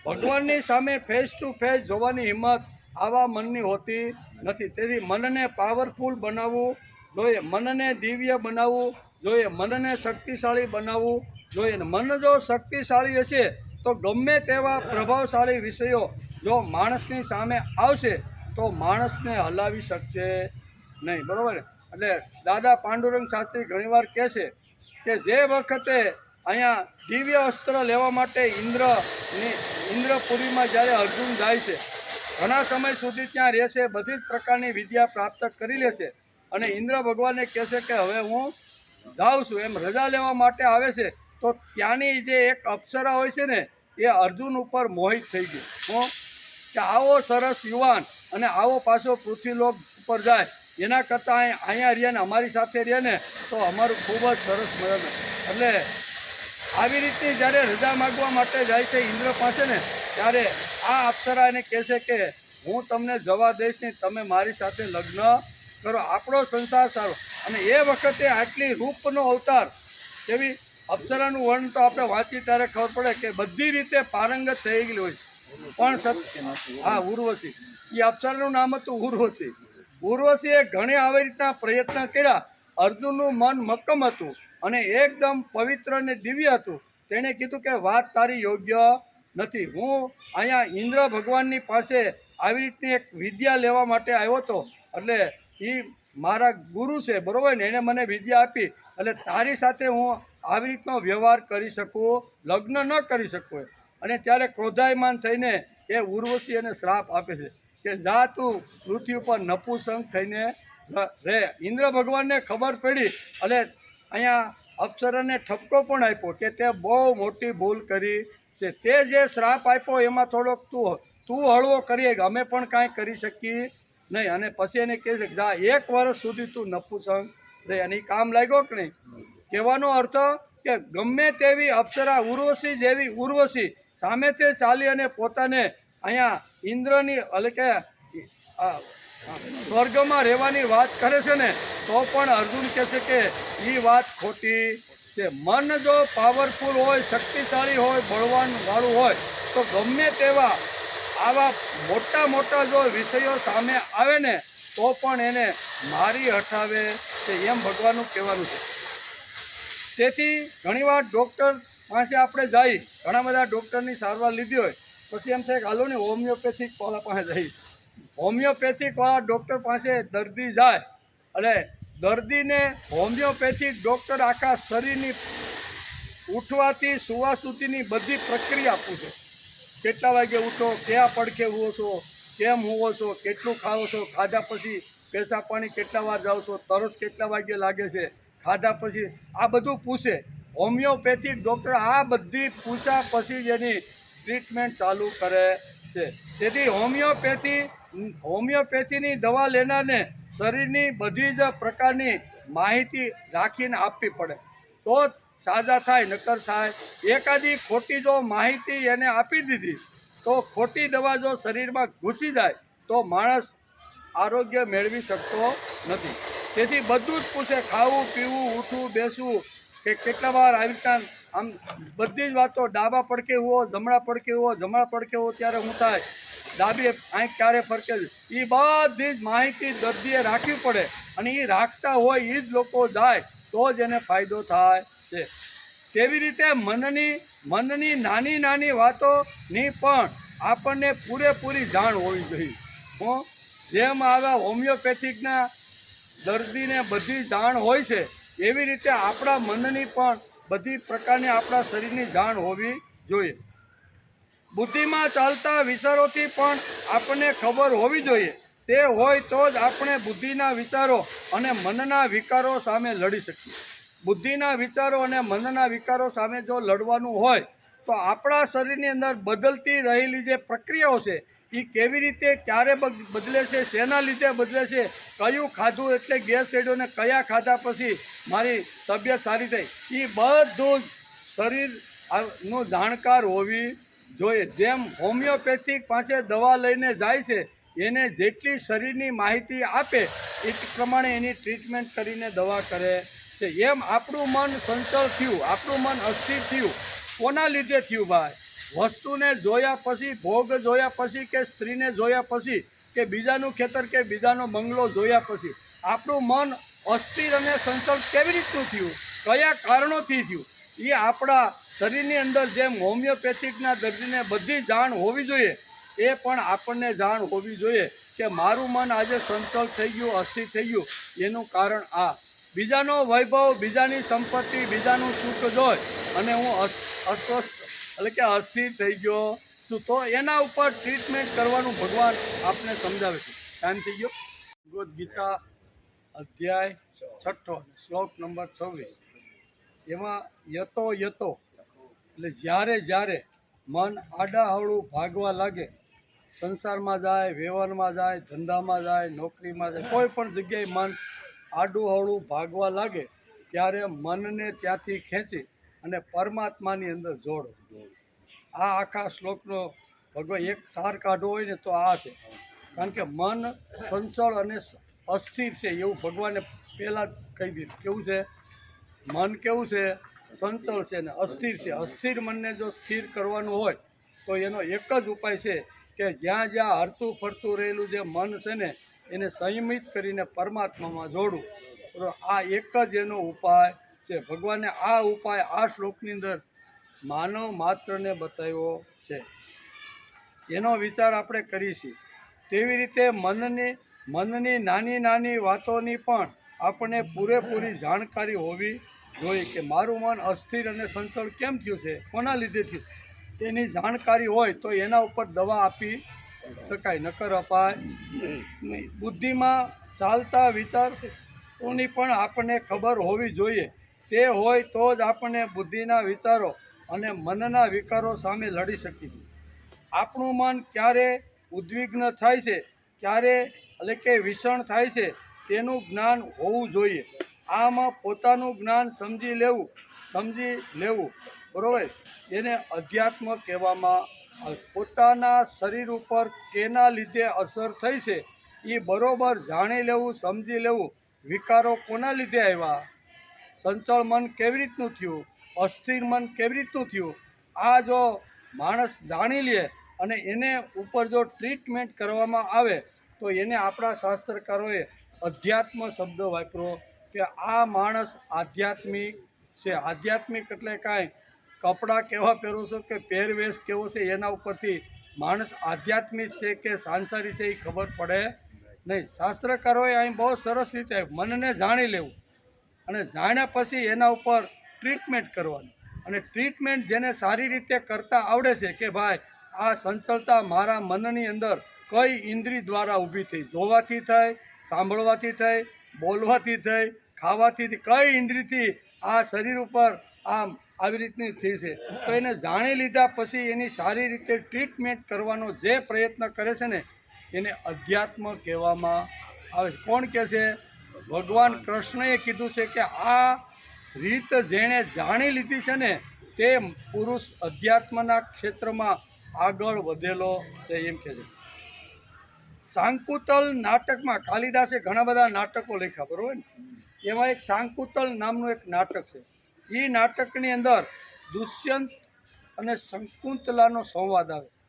A: ભગવાનની સામે ફેસ ટુ ફેસ જોવાની હિંમત આવા મનની હોતી નથી. તેથી મનને પાવરફુલ બનાવવું જોઈએ, મનને દિવ્ય બનાવવું જોઈએ, મનને શક્તિશાળી બનાવવું જોઈએ. મન જો શક્તિશાળી હશે તો ગમે તેવા પ્રભાવશાળી વિષયો જો માણસની સામે આવશે તો માણસને હલાવી શકશે નહીં. બરાબર. એટલે દાદા પાંડુરંગ શાસ્ત્રી ઘણીવાર કહે છે કે જે વખતે અહીંયા દિવ્ય અસ્ત્ર લેવા માટે ઇન્દ્રપુરીમાં જ્યારે અર્જુન જાય છે, ઘણા સમય સુધી ત્યાં રહેશે, બધી જ પ્રકારની વિદ્યા પ્રાપ્ત કરી લેશે અને ઇન્દ્ર ભગવાનને કહે છે કે હવે હું જાઉં છું, એમ રજા લેવા માટે આવે છે. તો ત્યાંની જે એક અપ્સરા હોય છે ને એ અર્જુન ઉપર મોહિત થઈ ગઈ કે આવો સરસ યુવાન અને આવો પાછો પૃથ્વીલોક ઉપર જાય, એના કરતાં અહીંયા રહે ને અમારી સાથે રહે ને તો અમારું ખૂબ જ સરસ મળે. એટલે આવી રીતની જ્યારે રજા માગવા માટે જાય છે ઇન્દ્ર પાસે ને ત્યારે આ અપ્સરા એને કહે છે કે હું તમને જવા દઈશ નહીં, તમે મારી સાથે લગ્ન કરો, આપણો સંસાર સારો. અને એ વખતે આટલી રૂપનો અવતાર એવી અપ્સરાનું વર્ણન તો આપણે વાંચી ત્યારે ખબર પડે કે બધી રીતે પારંગત થઈ ગયેલી હોય. પણ ઉર્વશી, એ અપ્સરાનું નામ હતું ઉર્વશી. ઉર્વશીએ ઘણી આવી રીતના પ્રયત્ન કર્યા. અર્જુનનું મન મક્કમ હતું અને એકદમ પવિત્ર અને દિવ્ય હતું. તેણે કીધું કે વાત તારી યોગ્ય નથી, હું અહીંયા ઇન્દ્ર ભગવાનની પાસે આવી રીતની એક વિદ્યા લેવા માટે આવ્યો હતો, એટલે એ મારા ગુરુ છે, બરાબર ને, એણે મને વિદ્યા આપી, એટલે તારી સાથે હું આવી રીતનો વ્યવહાર કરી શકું, લગ્ન ન કરી શકું. અને ત્યારે ક્રોધાયમાન થઈને એ ઉર્વશી એને શ્રાપ આપે છે કે જા તું પૃથ્વી ઉપર નપુસંગ થઈને રહે. ઇન્દ્ર ભગવાનને ખબર પડી એટલે અહીંયા અપ્સરાને ઠપકો પણ આપ્યો કે તે બહુ મોટી ભૂલ કરી છે, તે જે શ્રાપ આપ્યો એમાં થોડોક તું હળવો કરીએ, અમે પણ કાંઈ કરી શકીએ નહીં. અને પછી એને કહે છે કે જા 1 વર્ષ સુધી તું નપુસંગ રહે. અને એ કામ લાગ્યો કે નહીં. કહેવાનો અર્થ કે ગમે તેવી અપ્સરા, ઉર્વશી જેવી ઉર્વશી સામેથી ચાલી અને પોતાને અહીંયા ઇન્દ્રની એટલે કે સ્વર્ગમાં રહેવાની વાત કરે છે ને તો પણ અર્જુન કહે છે કે એ વાત ખોટી છે. મન જો પાવરફુલ હોય, શક્તિશાળી હોય, બળવાનવાળું હોય તો ગમે તેવા આવા મોટા જો વિષયો સામે આવે ને તો પણ એને મારી હટાવે છે, એમ ભગવાનનું કહેવાનું છે. તેથી ઘણીવાર ડૉક્ટર પાસે આપણે જઈ, ઘણા બધા ડૉક્ટરની સારવાર લીધી હોય પછી એમ થાય કે હાલો ને હોમિયોપેથિકવાળા પાસે જઈ. હોમિયોપેથિકવાળા ડૉક્ટર પાસે દર્દી જાય એટલે દર્દીને હોમિયોપેથિક ડૉક્ટર આખા શરીરની ઉઠવાથી સુવા સુધીની બધી પ્રક્રિયા પૂછે. કેટલા વાગે ઉઠો, કયા પડખે હુવો છો, કેમ હુવો છો, કેટલું ખાઓ છો, ખાધા પછી પેશાબ પાણી કેટલા વાર જાઓ છો, તરસ કેટલા વાગે લાગે છે, ખાધા પછી આ બધું પૂછે. હોમિયોપેથિક ડૉક્ટર આ બધી પૂછ્યા પછી જ એની ટ્રીટમેન્ટ ચાલુ કરે છે. તેથી હોમિયોપેથીની દવા લેનારને શરીરની બધી જ પ્રકારની માહિતી રાખીને આપવી પડે તો જ સાજા થાય, નકર થાય. એકાદી ખોટી જો માહિતી એને આપી દીધી તો ખોટી દવા જો શરીરમાં ઘૂસી જાય તો માણસ આરોગ્ય મેળવી શકતો નથી. તેથી બધું જ પૂછે, ખાવું પીવું, ઉઠવું બેસવું, કે કેટલા વાર આવી રીતના આમ બધી જ વાતો, ડાબા પડખે હુવો, જમણા પડખે હુવો, જમણા પડખે હુવો ત્યારે શું થાય, ડાબી આંખ ક્યારે ફરકે, એ બધી જ માહિતી દર્દીએ રાખવી પડે. અને એ રાખતા હોય એ જ લોકો જાય તો જ એને ફાયદો થાય છે. તેવી રીતે મનની નાની નાની વાતોની પણ આપણને પૂરેપૂરી જાણ હોવી જોઈએ. જેમ આવા હોમિયોપેથિકના દર્દીને બધી જાણ હોય છે એવી રીતે આપણા મનની પણ બધી પ્રકારની આપણા શરીરની જાણ હોવી જોઈએ. બુદ્ધિમાં ચાલતા વિચારોથી પણ આપણને ખબર હોવી જોઈએ. તે હોય તો જ આપણે બુદ્ધિના વિચારો અને મનના વિકારો સામે લડી શકીએ. બુદ્ધિના વિચારો અને મનના વિકારો સામે જો લડવાનું હોય તો આપણા શરીરની અંદર બદલતી રહેલી જે પ્રક્રિયાઓ છે એ કેવી રીતે, ક્યારે બદલે છે, શેના લીધે બદલે છે, કયું ખાધું એટલે ગેસ ચડ્યો ને કયા ખાધા પછી મારી તબિયત સારી થઈ, એ બધું જ શરીરનું જાણકાર હોવી જોઈએ. જેમ હોમિયોપેથિક પાસે દવા લઈને જાય છે એને જેટલી શરીરની માહિતી આપે એ પ્રમાણે એની ટ્રીટમેન્ટ કરીને દવા કરે છે. એમ આપણું મન ચંચળ થયું, આપણું મન અસ્થિર થયું, કોના લીધે થયું ભાઈ? વસ્તુને જોયા પછી, ભોગ જોયા પછી, કે સ્ત્રીને જોયા પછી, કે બીજાનું ખેતર કે બીજાનો બંગલો જોયા પછી આપણું મન અસ્થિર અને ચંચળ કેવી રીતનું થયું, કયા કારણોથી થયું, એ આપણા શરીરની અંદર જેમ હોમિયોપેથિકના દર્દીને બધી જાણ હોવી જોઈએ એ પણ આપણને જાણ હોવી જોઈએ કે મારું મન આજે ચંચળ થઈ ગયું, અસ્થિર થઈ ગયું, એનું કારણ આ. બીજાનો વૈભવ, બીજાની સંપત્તિ, બીજાનું સુખ જોઈ અને હું અસ્વસ્થ એટલે કે અસ્થિર થઈ ગયો છું તો એના ઉપર ટ્રીટમેન્ટ કરવાનું ભગવાન આપને સમજાવે છે. ટાઈમ થઈ ગયો. ભગવદ્ ગીતા અધ્યાય 6 શ્લોક નંબર 26 એમાં યતો એટલે જ્યારે મન આડાહવળું ભાગવા લાગે, સંસારમાં જાય, વ્યવહારમાં જાય, ધંધામાં જાય, નોકરીમાં જાય, કોઈ પણ જગ્યાએ મન આડું હવળું ભાગવા લાગે ત્યારે મનને ત્યાંથી ખેંચી અને પરમાત્માની અંદર જોડો. આ આખા શ્લોકનો ભગવાન એક સાર કાઢવો હોય ને તો આ છે. કારણ કે મન ચંચળ અને અસ્થિર છે એવું ભગવાને પહેલાં કહી દીધું. કેવું છે? મન કેવું છે? ચંચળ છે ને અસ્થિર છે. અસ્થિર મનને જો સ્થિર કરવાનું હોય તો એનો એક જ ઉપાય છે કે જ્યાં જ્યાં હરતું ફરતું રહેલું જે મન છે ને એને સંયમિત કરીને પરમાત્મામાં જોડવું. આ એક જ એનો ઉપાય છે. ભગવાને આ ઉપાય આ શ્લોકની અંદર માનવ માત્રને બતાવ્યો છે. એનો વિચાર આપણે કરીશું. તેવી રીતે મનની નાની નાની વાતોની પણ આપણને પૂરેપૂરી જાણકારી હોવી જોઈએ કે મારું મન અસ્થિર અને ચંચળ કેમ થયું છે, કોના લીધે થયું, તેની જાણકારી હોય તો એના ઉપર દવા આપી શકાય, નકર અપાય નહીં. બુદ્ધિમાં ચાલતા વિચારોની પણ આપણને ખબર હોવી જોઈએ. તે હોય તો જ આપણને બુદ્ધિના વિચારો અને મનના વિકારો સામે લડી શકીશું. આપણું મન ક્યારે ઉદ્વિગ્ન થાય છે, ક્યારે એટલે કે વિષણ થાય છે તેનું જ્ઞાન હોવું જોઈએ. આમાં પોતાનું જ્ઞાન સમજી લેવું બરાબર, એને અધ્યાત્મ કહેવામાં આવે. પોતાના શરીર ઉપર કેના લીધે અસર થઈ છે એ બરાબર જાણી લેવું, સમજી લેવું. વિકારો કોના લીધે આવ્યા, ચંચળ મન કેવી રીતનું થયું, અસ્થિર મન કેવી રીતનું થયું, આ જો માણસ જાણી લે અને એને ઉપર જો ટ્રીટમેન્ટ કરવામાં આવે તો એને આપણા શાસ્ત્રકારોએ અધ્યાત્મ શબ્દ વાપર્યો કે આ માણસ આધ્યાત્મિક છે. આધ્યાત્મિક એટલે કાંઈ કપડાં કેવા પહેરો છો કે પહેરવેશ કેવો છે એના ઉપરથી માણસ આધ્યાત્મિક છે કે સાંસારી છે એ ખબર પડે નહીં. શાસ્ત્રકારોએ અહીં બહુ સરસ રીતે મનને જાણી લેવું અને જાણ્યા પછી એના ઉપર ટ્રીટમેન્ટ કરવાની અને ટ્રીટમેન્ટ જેને સારી રીતે કરતા આવડે છે કે ભાઈ આ સંચળતા મારા મનની અંદર કઈ ઇન્દ્રિય દ્વારા ઊભી થઈ, જોવાથી થઈ, સાંભળવાથી થઈ, બોલવાથી થઈ, ખાવાથી થઈ, કઈ ઇન્દ્રિયથી આ શરીર ઉપર આમ આવી રીતની થઈ છે, તો એને જાણી લીધા પછી એની સારી રીતે ટ્રીટમેન્ટ કરવાનો જે પ્રયત્ન કરે છે ને એને અધ્યાત્મ કહેવામાં આવે છે. કોણ કહે છે? ભગવાન કૃષ્ણએ કીધું છે કે આ રીત જેણે જાણી લીધી છે ને તે પુરુષ અધ્યાત્મના ક્ષેત્રમાં આગળ વધેલો છે એમ કહે છે. શાંકુતલ નાટકમાં કાલિદાસે ઘણા બધા નાટકો લખ્યા, બરોબર ને? એમાં એક શાંકુતલ નામનું એક નાટક છે. એ નાટકની અંદર દુષ્યંત અને શકુંતલાનો સંવાદ આવે છે.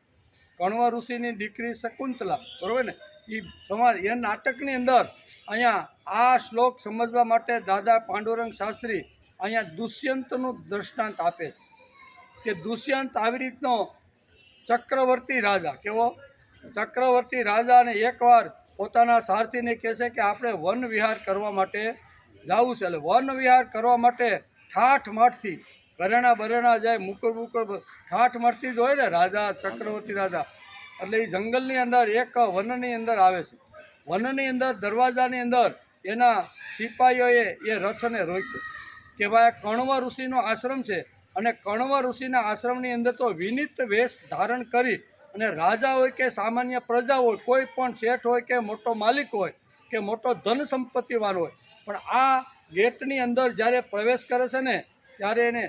A: કણવ ઋષિની દીકરી શકુંતલા, બરોબર ને? એ સંવાદ એ નાટકની અંદર અહીંયા આ શ્લોક સમજવા માટે દાદા પાંડુરંગ શાસ્ત્રી અહીંયા દુષ્યંતનું દૃષ્ટાંત આપે છે કે દુષ્યંત આવી રીતનો ચક્રવર્તી રાજા, કેવો ચક્રવર્તી રાજાને એકવાર પોતાના સારથીને કહે છે કે આપણે વન વિહાર કરવા માટે જવું છે. એટલે વન વિહાર કરવા માટે ઠાઠમાઠથી ઘરેણા બરેણા જાય, મુકુળ બુકુળ ઠાઠમાઠથી જ હોય ને રાજા, ચક્રવર્તી રાજા. એટલે એ જંગલની અંદર એક વનની અંદર આવે છે. વનની અંદર દરવાજાની અંદર એના સિપાહીઓએ એ રથને રોક્યો કે ભાઈ કણવ ઋષિનો આશ્રમ છે અને કણવ ઋષિના આશ્રમની અંદર તો વિનિત વેશ ધારણ કરી અને રાજા હોય કે સામાન્ય પ્રજા હોય, કોઈ પણ શેઠ હોય કે મોટો માલિક હોય કે મોટો ધન સંપત્તિવાળો હોય, પણ આ ગેટની અંદર જ્યારે પ્રવેશ કરે છે ને ત્યારે એને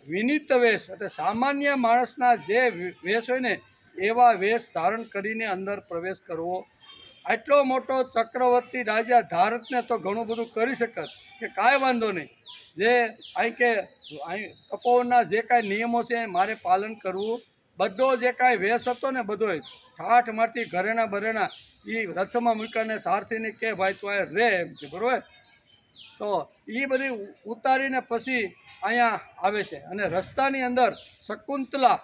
A: વિનિત વેશ એટલે સામાન્ય માણસના જે વેશ હોય ને એવા વેશ ધારણ કરીને અંદર પ્રવેશ કરવો. આટલો મોટો ચક્રવર્તી રાજા ધારકને તો ઘણું બધું કરી શકત કે કાંઈ વાંધો નહીં, જે અહીં કે અહીં તપોવનના જે કાંઈ નિયમો છે મારે પાલન કરવું, બધો જે કાંઈ વેશ હતો ને બધો ઠાઠમાંથી ઘરેણા બરેણા એ રથમાં મૂકીને સારથીને કે ભાઈ તું અહીંયા રે એમ કે, બરાબર? તો એ બધી ઉતારીને પછી અહીંયા આવે છે. અને રસ્તાની અંદર શકુંતલા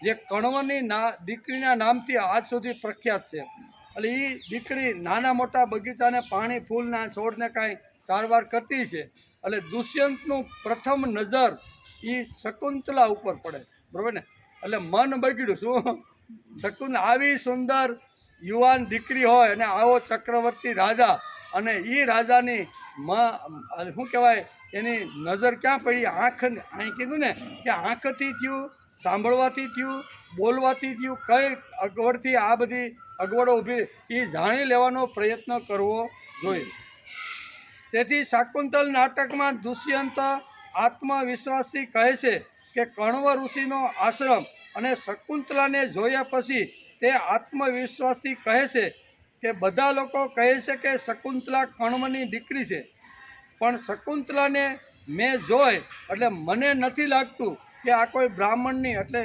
A: જે કણવની દીકરીના નામથી આજ સુધી પ્રખ્યાત છે. એટલે એ દીકરી નાના મોટા બગીચાને પાણી ફૂલના છોડને કાંઈ સારવાર કરતી છે. એટલે દુષ્યંતનું પ્રથમ નજર એ શકુંતલા ઉપર પડે છે, બરાબર ને? એટલે મન બગડ્યું. શું આવી સુંદર યુવાન દીકરી હોય અને આવો ચક્રવર્તી રાજા, અને એ રાજાની શું કહેવાય એની નજર ક્યાં પડી? આંખ. અહીં કીધું ને કે આંખથી થયું, સાંભળવાથી થયું, બોલવાથી થયું, કઈ અગવડથી આ બધી અગવડો ઊભી એ જાણી લેવાનો પ્રયત્ન કરવો જોઈએ. તેથી શાકુંતલ નાટકમાં દુષ્યંત આત્મવિશ્વાસથી કહે છે કે કણવ ઋષિનો આશ્રમ અને શકુંતલાને જોયા પછી તે આત્મવિશ્વાસથી કહે છે કે બધા લોકો કહે છે કે શકુંતલા કણવની દીકરી છે, પણ શકુંતલાને મેં જોઈ એટલે મને નથી લાગતું કે આ કોઈ બ્રાહ્મણની, એટલે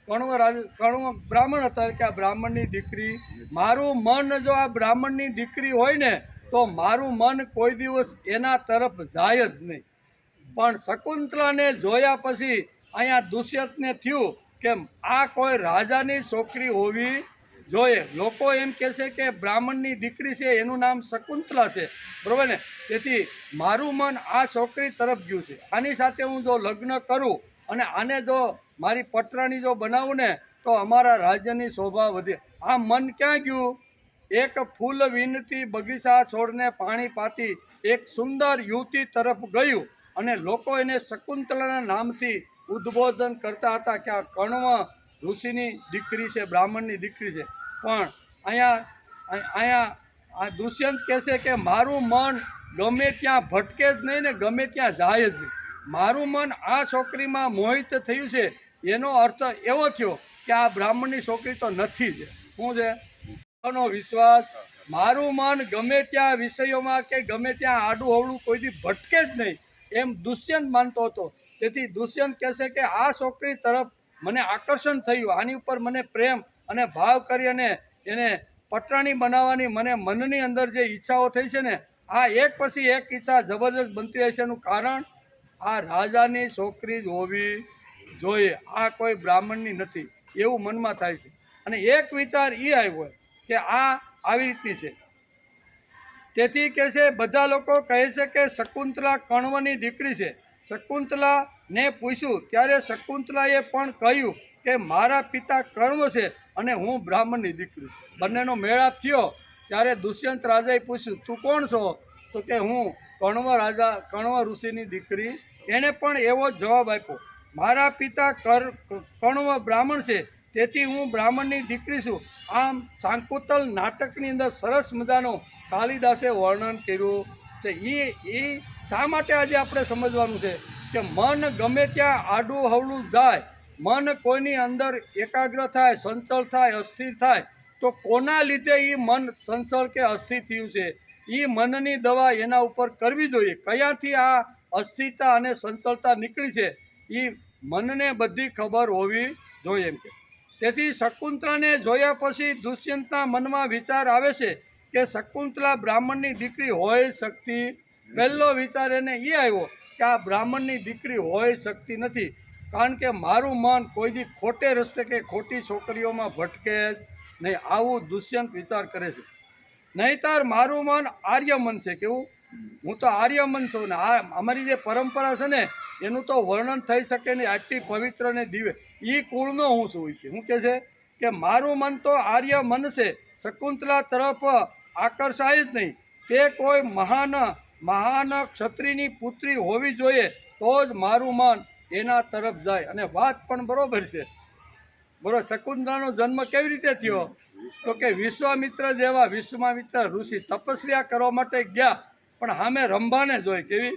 A: કણવ બ્રાહ્મણ હતા કે આ બ્રાહ્મણની દીકરી. મારું મન જો આ બ્રાહ્મણની દીકરી હોય ને તો મારું મન કોઈ દિવસ એના તરફ જાય જ નહીં. પણ શકુંતલાને જોયા પછી અહીંયા દુષ્યંતને થયું કે આ કોઈ રાજાની છોકરી હોવી જોઈએ. લોકો એમ કહે છે કે બ્રાહ્મણની દીકરી છે એનું નામ શકુંતલા છે, બરાબર ને? તેથી મારું મન આ છોકરી તરફ ગયું છે. આની સાથે હું જો લગ્ન કરું અને આને જો મારી પટરાણી જો બનાવું ને તો અમારા રાજ્યની શોભા વધે. આ મન ક્યાં ગયું? એક ફૂલ વીણતી બગીચા છોડને પાણી પાતી એક સુંદર યુવતી તરફ ગયું અને લોકો એને શકુંતલાના નામથી ઉદ્બોધન કરતા હતા કે આ કણવ ઋષિની દીકરી છે, બ્રાહ્મણની દીકરી છે. પણ અહીંયા દુષ્યંત કહે છે કે મારું મન ગમે ત્યાં ભટકે જ નહીં ને ગમે ત્યાં જાય જ નહીં. મારું મન આ છોકરીમાં મોહિત થયું છે. એનો અર્થ એવો થયો કે આ બ્રાહ્મણની છોકરી તો નથી જ. શું છે? નો વિશ્વાસ. મારું મન ગમે ત્યાં વિષયોમાં કે ગમે ત્યાં આડું અવળું કોઈથી ભટકે જ નહીં એમ દુષ્યંત માનતો હતો. તેથી દુષ્યંત કહે છે કે આ છોકરી તરફ મને આકર્ષણ થયું, આની ઉપર મને પ્રેમ અને ભાવ કરી અને એને પટરાણી બનાવવાની મને મનની અંદર જે ઈચ્છાઓ થઈ છે ને આ એક પછી એક ઈચ્છા જબરદસ્ત બનતી રહે છે. એનું કારણ આ રાજાની છોકરી જ હોવી જોઈએ, આ કોઈ બ્રાહ્મણની નથી એવું મનમાં થાય છે. અને એક વિચાર એ આવ્યો કે આ આવી રીતની છે. તેથી કહે છે બધા લોકો કહે છે કે શકુંતલા કણવની દીકરી છે. શકુંતલાને પૂછ્યું ત્યારે શકુંતલાએ પણ કહ્યું કે મારા પિતા કર્ણ છે અને હું બ્રાહ્મણની દીકરી છું. બંનેનો મેળાપ થયો ત્યારે દુષ્યંત રાજાએ પૂછ્યું તું કોણ છો? તો કે હું કર્ણ ઋષિની દીકરી. એણે પણ એવો જ જવાબ આપ્યો, મારા પિતા કર્ણ બ્રાહ્મણ છે તેથી હું બ્રાહ્મણની દીકરી છું. આમ શાકુંતલ નાટકની અંદર સરસ મજાનું કાલિદાસે વર્ણન કર્યું છે. એ શા માટે આજે આપણે સમજવાનું છે કે મન ગમે ત્યાં આડું હવળું જાય, મન કોઈની અંદર એકાગ્ર થાય, સંચળ થાય, અસ્થિર થાય, તો કોના લીધે એ મન સંચળ કે અસ્થિર થયું છે? એ મનની દવા એના ઉપર કરવી જોઈએ. કયાંથી આ અસ્થિરતા અને સંચળતા નીકળી છે એ મનને બધી ખબર હોવી જોઈએ એમ કે. તેથી શકુંતલાને જોયા પછી દુષ્યંતના મનમાં વિચાર આવે છે કે શકુંતલા બ્રાહ્મણની દીકરી હોઈ શકતી. પહેલો વિચાર એને એ આવ્યો કે આ બ્રાહ્મણની દીકરી હોઈ શકતી નથી, કારણ કે મારું મન કોઈ દી ખોટે રસ્તે કે ખોટી છોકરીઓમાં ભટકે જ નહીં. આવું દુષ્યંત વિચાર કરે છે. નહીંતર મારું મન આર્ય મન છે. કેવું? હું તો આર્ય મન છું ને આ અમારી જે પરંપરા છે ને એનું તો વર્ણન થઈ શકે નહીં. આટલી પવિત્ર ને દિવ્ય એ કુળનો હું છું. શું કહે છે કે મારું મન તો આર્ય મન છે, શકુંતલા તરફ આકર્ષાય જ નહીં. તે કોઈ મહાન ક્ષત્રિયની પુત્રી હોવી જોઈએ તો જ મારું મન એના તરફ જાય. અને વાત પણ બરોબર છે. બરોબર. શકુંતલાનો જન્મ કેવી રીતે થયો? તો કે વિશ્વામિત્ર ઋષિ તપસ્યા કરવા માટે ગયા, પણ સામે રંભાને જોઈ. કેવી?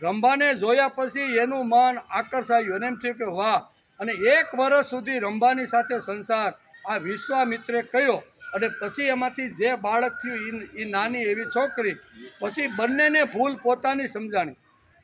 A: રંભાને જોયા પછી એનું મન આકર્ષાયું અને એમ થયું કે વાહ. અને 1 વર્ષ સુધી રંભાની સાથે સંસાર આ વિશ્વામિત્રે કર્યો. અને પછી એમાંથી જે બાળક થયું એ નાની એવી છોકરી. પછી બંનેને ભૂલ પોતાની સમજાણી.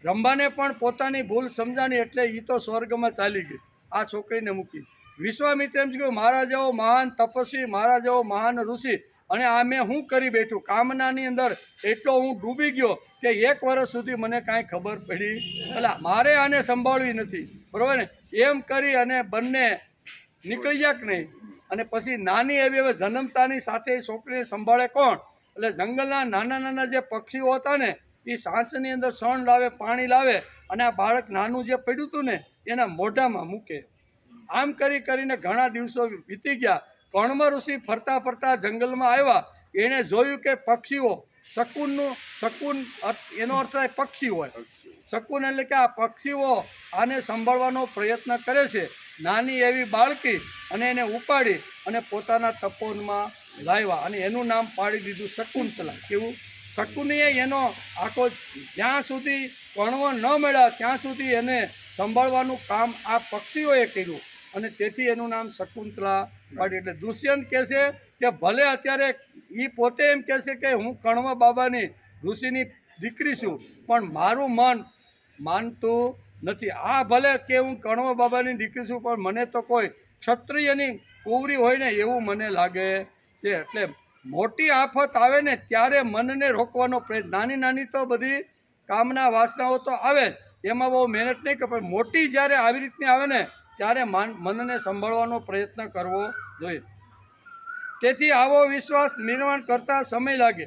A: રંભાને પણ પોતાની ભૂલ સમજાણી એટલે એ તો સ્વર્ગમાં ચાલી ગઈ આ છોકરીને મૂકી. વિશ્વામિત્ર એમ કહ્યું મારા જેવો મહાન તપસ્વી, મારા જેવો મહાન ઋષિ, અને આ મેં હું કરી બેઠું કામનાની અંદર એટલો હું ડૂબી ગયો કે 1 વર્ષ સુધી મને કાંઈ ખબર પડી. એટલે મારે આને સંભાળવી નથી. બરાબર ને? એમ કરી અને બંને નીકળી ગયા કે નહીં. અને પછી નાની એવી હવે જન્મતાની સાથે છોકરીને સંભાળે કોણ? એટલે જંગલના નાના નાના જે પક્ષીઓ હતા ને એ સાંસની અંદર શણ લાવે, પાણી લાવે અને આ બાળક નાનું જે પડ્યું હતું ને એના મોઢામાં મૂકે. આમ કરીને ઘણા દિવસો વીતી ગયા. કર્ણ ઋષિ ફરતા ફરતા જંગલમાં આવ્યા. એણે જોયું કે પક્ષીઓ શકુન એનો અર્થ થાય પક્ષી હોય. શકુન એટલે કે આ પક્ષીઓ આને સંભાળવાનો પ્રયત્ન કરે છે. નાની એવી બાળકી અને એને ઉપાડી અને પોતાના તપોવનમાં લાવ્યા અને એનું નામ પાડી દીધું શકુંતલા. કેવું? શકુનીએ એનો આખો જ્યાં સુધી કર્ણવો ન મળ્યા ત્યાં સુધી એને સંભાળવાનું કામ આ પક્ષીઓએ કર્યું અને તેથી એનું નામ શકુંતલા પાડી. એટલે દુષ્યંત કહે છે કે ભલે અત્યારે એ પોતે એમ કહે છે કે હું કર્ણ બાબાની ઋષિની દીકરી છું, પણ મારું મન માનતું નથી. આ ભલે કે હું કર્ણ બાબાની દીકરી છું, પણ મને તો કોઈ ક્ષત્રિયની કુંવરી હોય ને એવું મને લાગે છે. એટલે મોટી આફત આવે ને ત્યારે મનને રોકવાનો પ્રયત્ન. નાની નાની તો બધી કામના વાસનાઓ તો આવે જ, એમાં બહુ મહેનત નહીં કરે, પણ મોટી જ્યારે આવી રીતની આવે ને ત્યારે મનને સંભાળવાનો પ્રયત્ન કરવો જોઈએ. તેથી આવો વિશ્વાસ નિર્માણ કરતા સમય લાગે.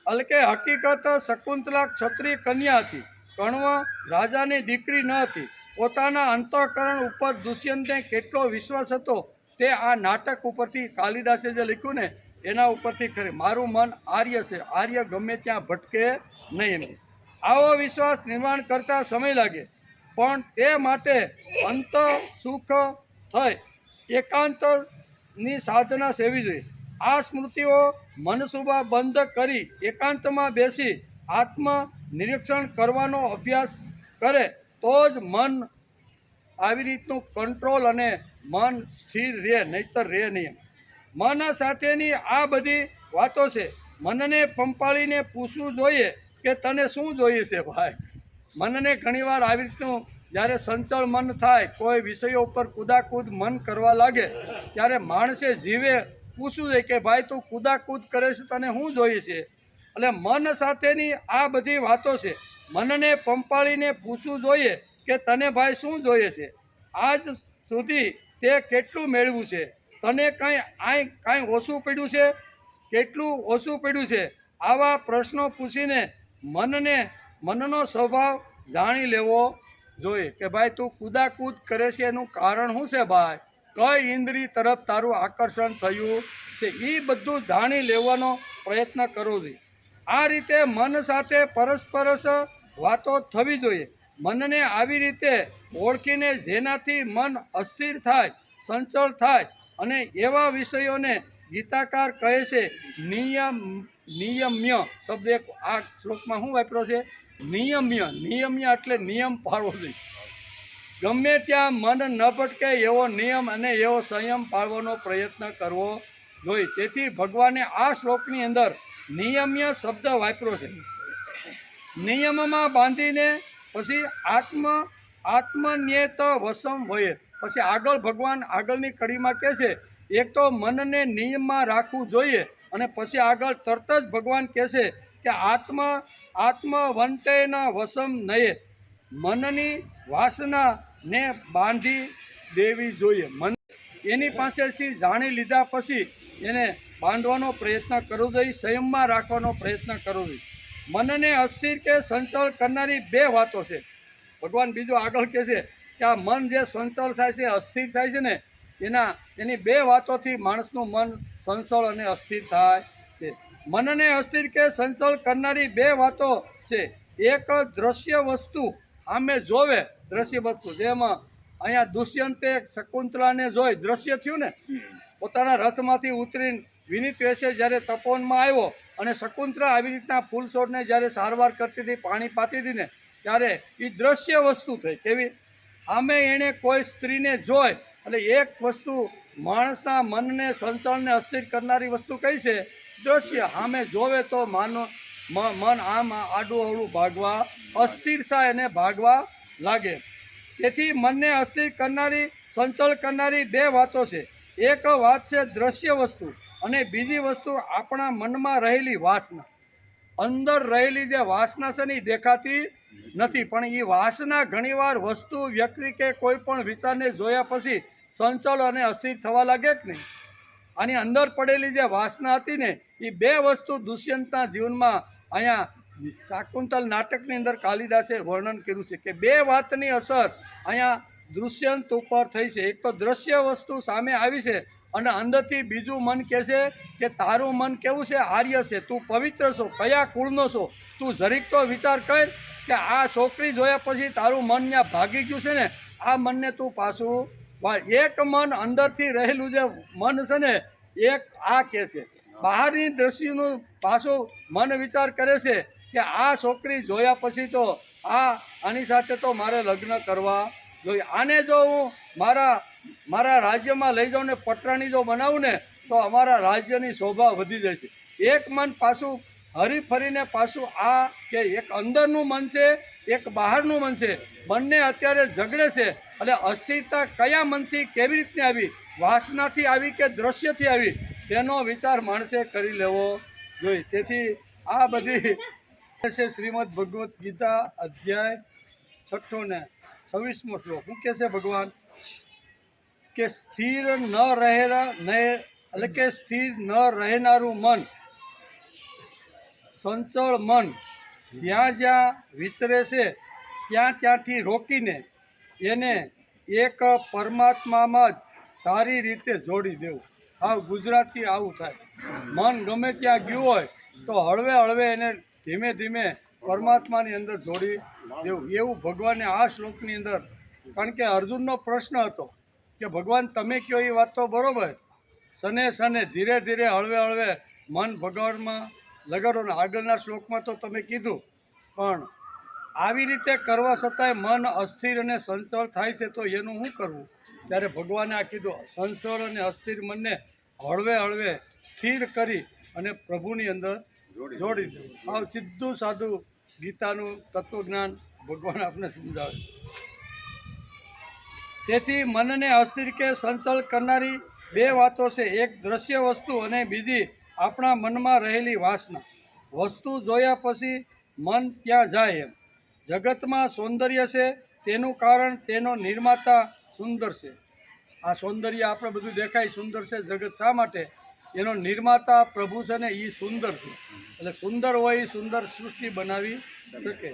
A: અલકે હકીકત શકુંતલા ક્ષત્રિય કન્યા હતી, કર્ણ રાજાની દીકરી ન હતી. પોતાના અંતઃકરણ ઉપર દુષ્યંતને કેટલો વિશ્વાસ હતો તે આ નાટક ઉપરથી કાલિદાસે જે લખ્યું ને એના ઉપરથી ખરી. મારું મન આર્ય છે, આર્ય ગમે ત્યાં ભટકે નહીં. એમ આવો વિશ્વાસ નિર્માણ કરતા સમય લાગે, પણ તે માટે અંત સુખ થઈ એકાંતની સાધના સેવી જોઈએ. આ સ્મૃતિઓ મનસુબા બંધ કરી એકાંતમાં બેસી આત્મ નિરીક્ષણ કરવાનો અભ્યાસ કરે તો જ મન આવી રીતનું કંટ્રોલ અને મન સ્થિર રહે, નહીતર રહે નહીં. મન સાથેની આ બધી વાતો છે. મનને પંપાળીને પૂછવું જોઈએ કે તને શું જોઈએ છે ભાઈ. મનને ઘણીવાર આવી રીતનું જ્યારે સંચળ મન થાય, કોઈ વિષયો ઉપર કૂદાકૂદ મન કરવા લાગે ત્યારે માણસે જીવે પૂછવું જોઈએ કે ભાઈ તું કૂદાકૂદ કરે છે, તને શું જોઈએ છે. એટલે મન સાથેની આ બધી વાતો છે. મનને પંપાળીને પૂછવું જોઈએ કે તને ભાઈ શું જોઈએ છે, આજ સુધી તે કેટલું મેળવ્યું છે, તને કાંઈ ઓછું પડ્યું છે, કેટલું ઓછું પડ્યું છે. આવા પ્રશ્નો પૂછીને મનને મનનો સ્વભાવ જાણી લેવો જોઈએ કે ભાઈ તું કૂદાકૂદ કરે છે એનું કારણ શું છે ભાઈ, કઈ ઇન્દ્રિય તરફ તારું આકર્ષણ થયું છે, એ બધું જાણી લેવાનો પ્રયત્ન કરવો જોઈએ. આ રીતે મન સાથે પરસ્પરસ વાતો થવી જોઈએ. મનને આવી રીતે ઓળખીને જેનાથી મન અસ્થિર થાય, સંચળ થાય અને એવા વિષયોને ગીતાકાર કહે છે નિયમ્ય શબ્દ એક આ શ્લોકમાં શું વાપર્યો છે? નિયમ્ય એટલે નિયમ પાળવો જોઈએ. ગમે ત્યાં મન ન ભટકે એવો નિયમ અને એવો સંયમ પાળવાનો પ્રયત્ન કરવો જોઈએ. તેથી ભગવાને આ શ્લોકની અંદર નિયમ્ય શબ્દ વાપર્યો છે. નિયમમાં બાંધીને પછી આત્મન્યેત વશમ હોય. પછી આગળ ભગવાન આગળની કડીમાં કહે છે એક તો મનને નિયમમાં રાખવું જોઈએ અને પછી આગળ તરત જ ભગવાન કહે છે કે આત્મવંતેન વશમ નયે, મનની વાસનાને બાંધી દેવી જોઈએ. મન એની પાસેથી જાણી લીધા પછી એને બાંધવાનો પ્રયત્ન કરવો જોઈએ, સંયમમાં રાખવાનો પ્રયત્ન કરવો જોઈએ. મનને અસ્થિર કે સંચળ કરનારી બે વાતો છે. ભગવાન બીજું આગળ કહે છે કે આ મન જે સંચળ થાય છે, અસ્થિર થાય છે ને, એની બે વાતોથી માણસનું મન સંચળ અને અસ્થિર થાય છે. મનને અસ્થિર કે સંચળ કરનારી બે વાતો છે. એક દ્રશ્ય વસ્તુ આમે જોવે, દ્રશ્ય વસ્તુ જેમાં અહીંયા દુષ્યંતે શકુંતલાને જોઈ, દ્રશ્ય થયું ને, પોતાના રથમાંથી ઉતરીને વિનિત વેશે જ્યારે તપોવનમાં આવ્યો અને શકુંતલા આવી રીતના ફૂલ છોડને જ્યારે સારવાર કરતી હતી, પાણી પાતી હતી ને, ત્યારે એ દ્રશ્ય વસ્તુ થઈ. કેવી? આમે એણે કોઈ સ્ત્રીને જોઈ એટલે એક વસ્તુ માણસના મનને સંચળને અસ્થિર કરનારી વસ્તુ કઈ છે? દ્રશ્ય. આમે જોવે તો મન આમ આડું અવળું ભાગવા અસ્થિર થાય અને ભાગવા લાગે. તેથી મનને અસ્થિર કરનારી, સંચળ કરનારી બે વાતો છે. એક વાત છે દ્રશ્ય વસ્તુ અને બીજી વસ્તુ આપણા મનમાં રહેલી વાસના. અંદર રહેલી જે વાસના છે ને એ દેખાતી નથી, પણ એ વાસના ઘણીવાર વસ્તુ, વ્યક્તિ કે કોઈ પણ વિચારને જોયા પછી સંચળ અને અસ્થિર થવા લાગે કે નહીં. આની અંદર પડેલી જે વાસના હતી ને, એ બે વસ્તુ દુષ્યંતના જીવનમાં અહીંયા શાકુંતલ નાટકની અંદર કાલિદાસે વર્ણન કર્યું છે કે બે વાતની અસર અહીંયા દુષ્યંત ઉપર થઈ છે. એક તો દ્રશ્ય વસ્તુ સામે આવી છે અને અંદરથી બીજું મન કહે છે કે તારું મન કેવું છે? આર્ય છે, તું પવિત્ર છો, કયા કુળનો છો, તું જરીક તો વિચાર કર કે આ છોકરી જોયા પછી તારું મન ત્યાં ભાગી ગયું છે ને, આ મનને તું પાછું એક મન અંદરથી રહેલું જે મન છે ને, એક આ કહે છે. બહારની દ્રષ્ટિનું પાછું મન વિચાર કરે છે કે આ છોકરી જોયા પછી તો આની સાથે તો મારે લગ્ન કરવા જોઈએ. આને જો હું મારા રાજ્યમાં લઈ જાઉં ને પટરાણી જો બનાવું ને તો અમારા રાજ્યની શોભા વધી જશે. એક મન પાછું હરી ફરીને પાછું આ કે એક અંદરનું મન છે, એક બહારનું મન છે, બંને અત્યારે ઝઘડે છે. એટલે અસ્થિરતા કયા મનથી કેવી રીતની આવી, વાસનાથી આવી કે દ્રશ્યથી આવી, તેનો વિચાર માણસે કરી લેવો જોઈએ. તેથી આ બધી છે શ્રીમદ ભગવદ્ ગીતા અધ્યાય 6 ને 26મો શ્લોક. શું કહે છે ભગવાન કે સ્થિર ન એટલે કે સ્થિર ન રહેનારું મન, સંચળ મન જ્યાં જ્યાં વિચરે છે ત્યાંથી રોકીને એને એક પરમાત્મામાં જ સારી રીતે જોડી દેવું. ગુજરાતી આવું થાય. મન ગમે ત્યાં ગયું હોય તો હળવે હળવે એને ધીમે ધીમે પરમાત્માની અંદર જોડી દેવું. એવું ભગવાને આ શ્લોકની અંદર, કારણ કે અર્જુનનો પ્રશ્ન હતો કે ભગવાન તમે કહો એ વાત તો બરાબર, સને ધીરે ધીરે હળવે હળવે મન ભગવાનમાં લગાડો ને. આગળના શ્લોકમાં તો તમે કીધું, પણ આવી રીતે કરવા છતાંય મન અસ્થિર અને સંચળ થાય છે તો એનું શું કરવું? ત્યારે ભગવાને આ કીધું, સંચળ અને અસ્થિર મનને હળવે હળવે સ્થિર કરી અને પ્રભુની અંદર જોડી દેવું. આ સીધું સાદું ગીતાનું તત્વજ્ઞાન ભગવાન આપણે સમજાવે. તેથી મનને અસ્થિર કે સંચળ કરનારી બે વાતો છે. એક દ્રશ્ય વસ્તુ અને બીજી આપણા મનમાં રહેલી વાસના. વસ્તુ જોયા પછી મન ત્યાં જાય. એમ જગતમાં સૌંદર્ય છે તેનું કારણ તેનો નિર્માતા સુંદર છે. આ સૌંદર્ય આપણે બધું દેખાય સુંદર છે જગત શા માટે? એનો નિર્માતા પ્રભુ છે ને એ સુંદર છે. એટલે સુંદર હોય એ સુંદર સૃષ્ટિ બનાવી શકે.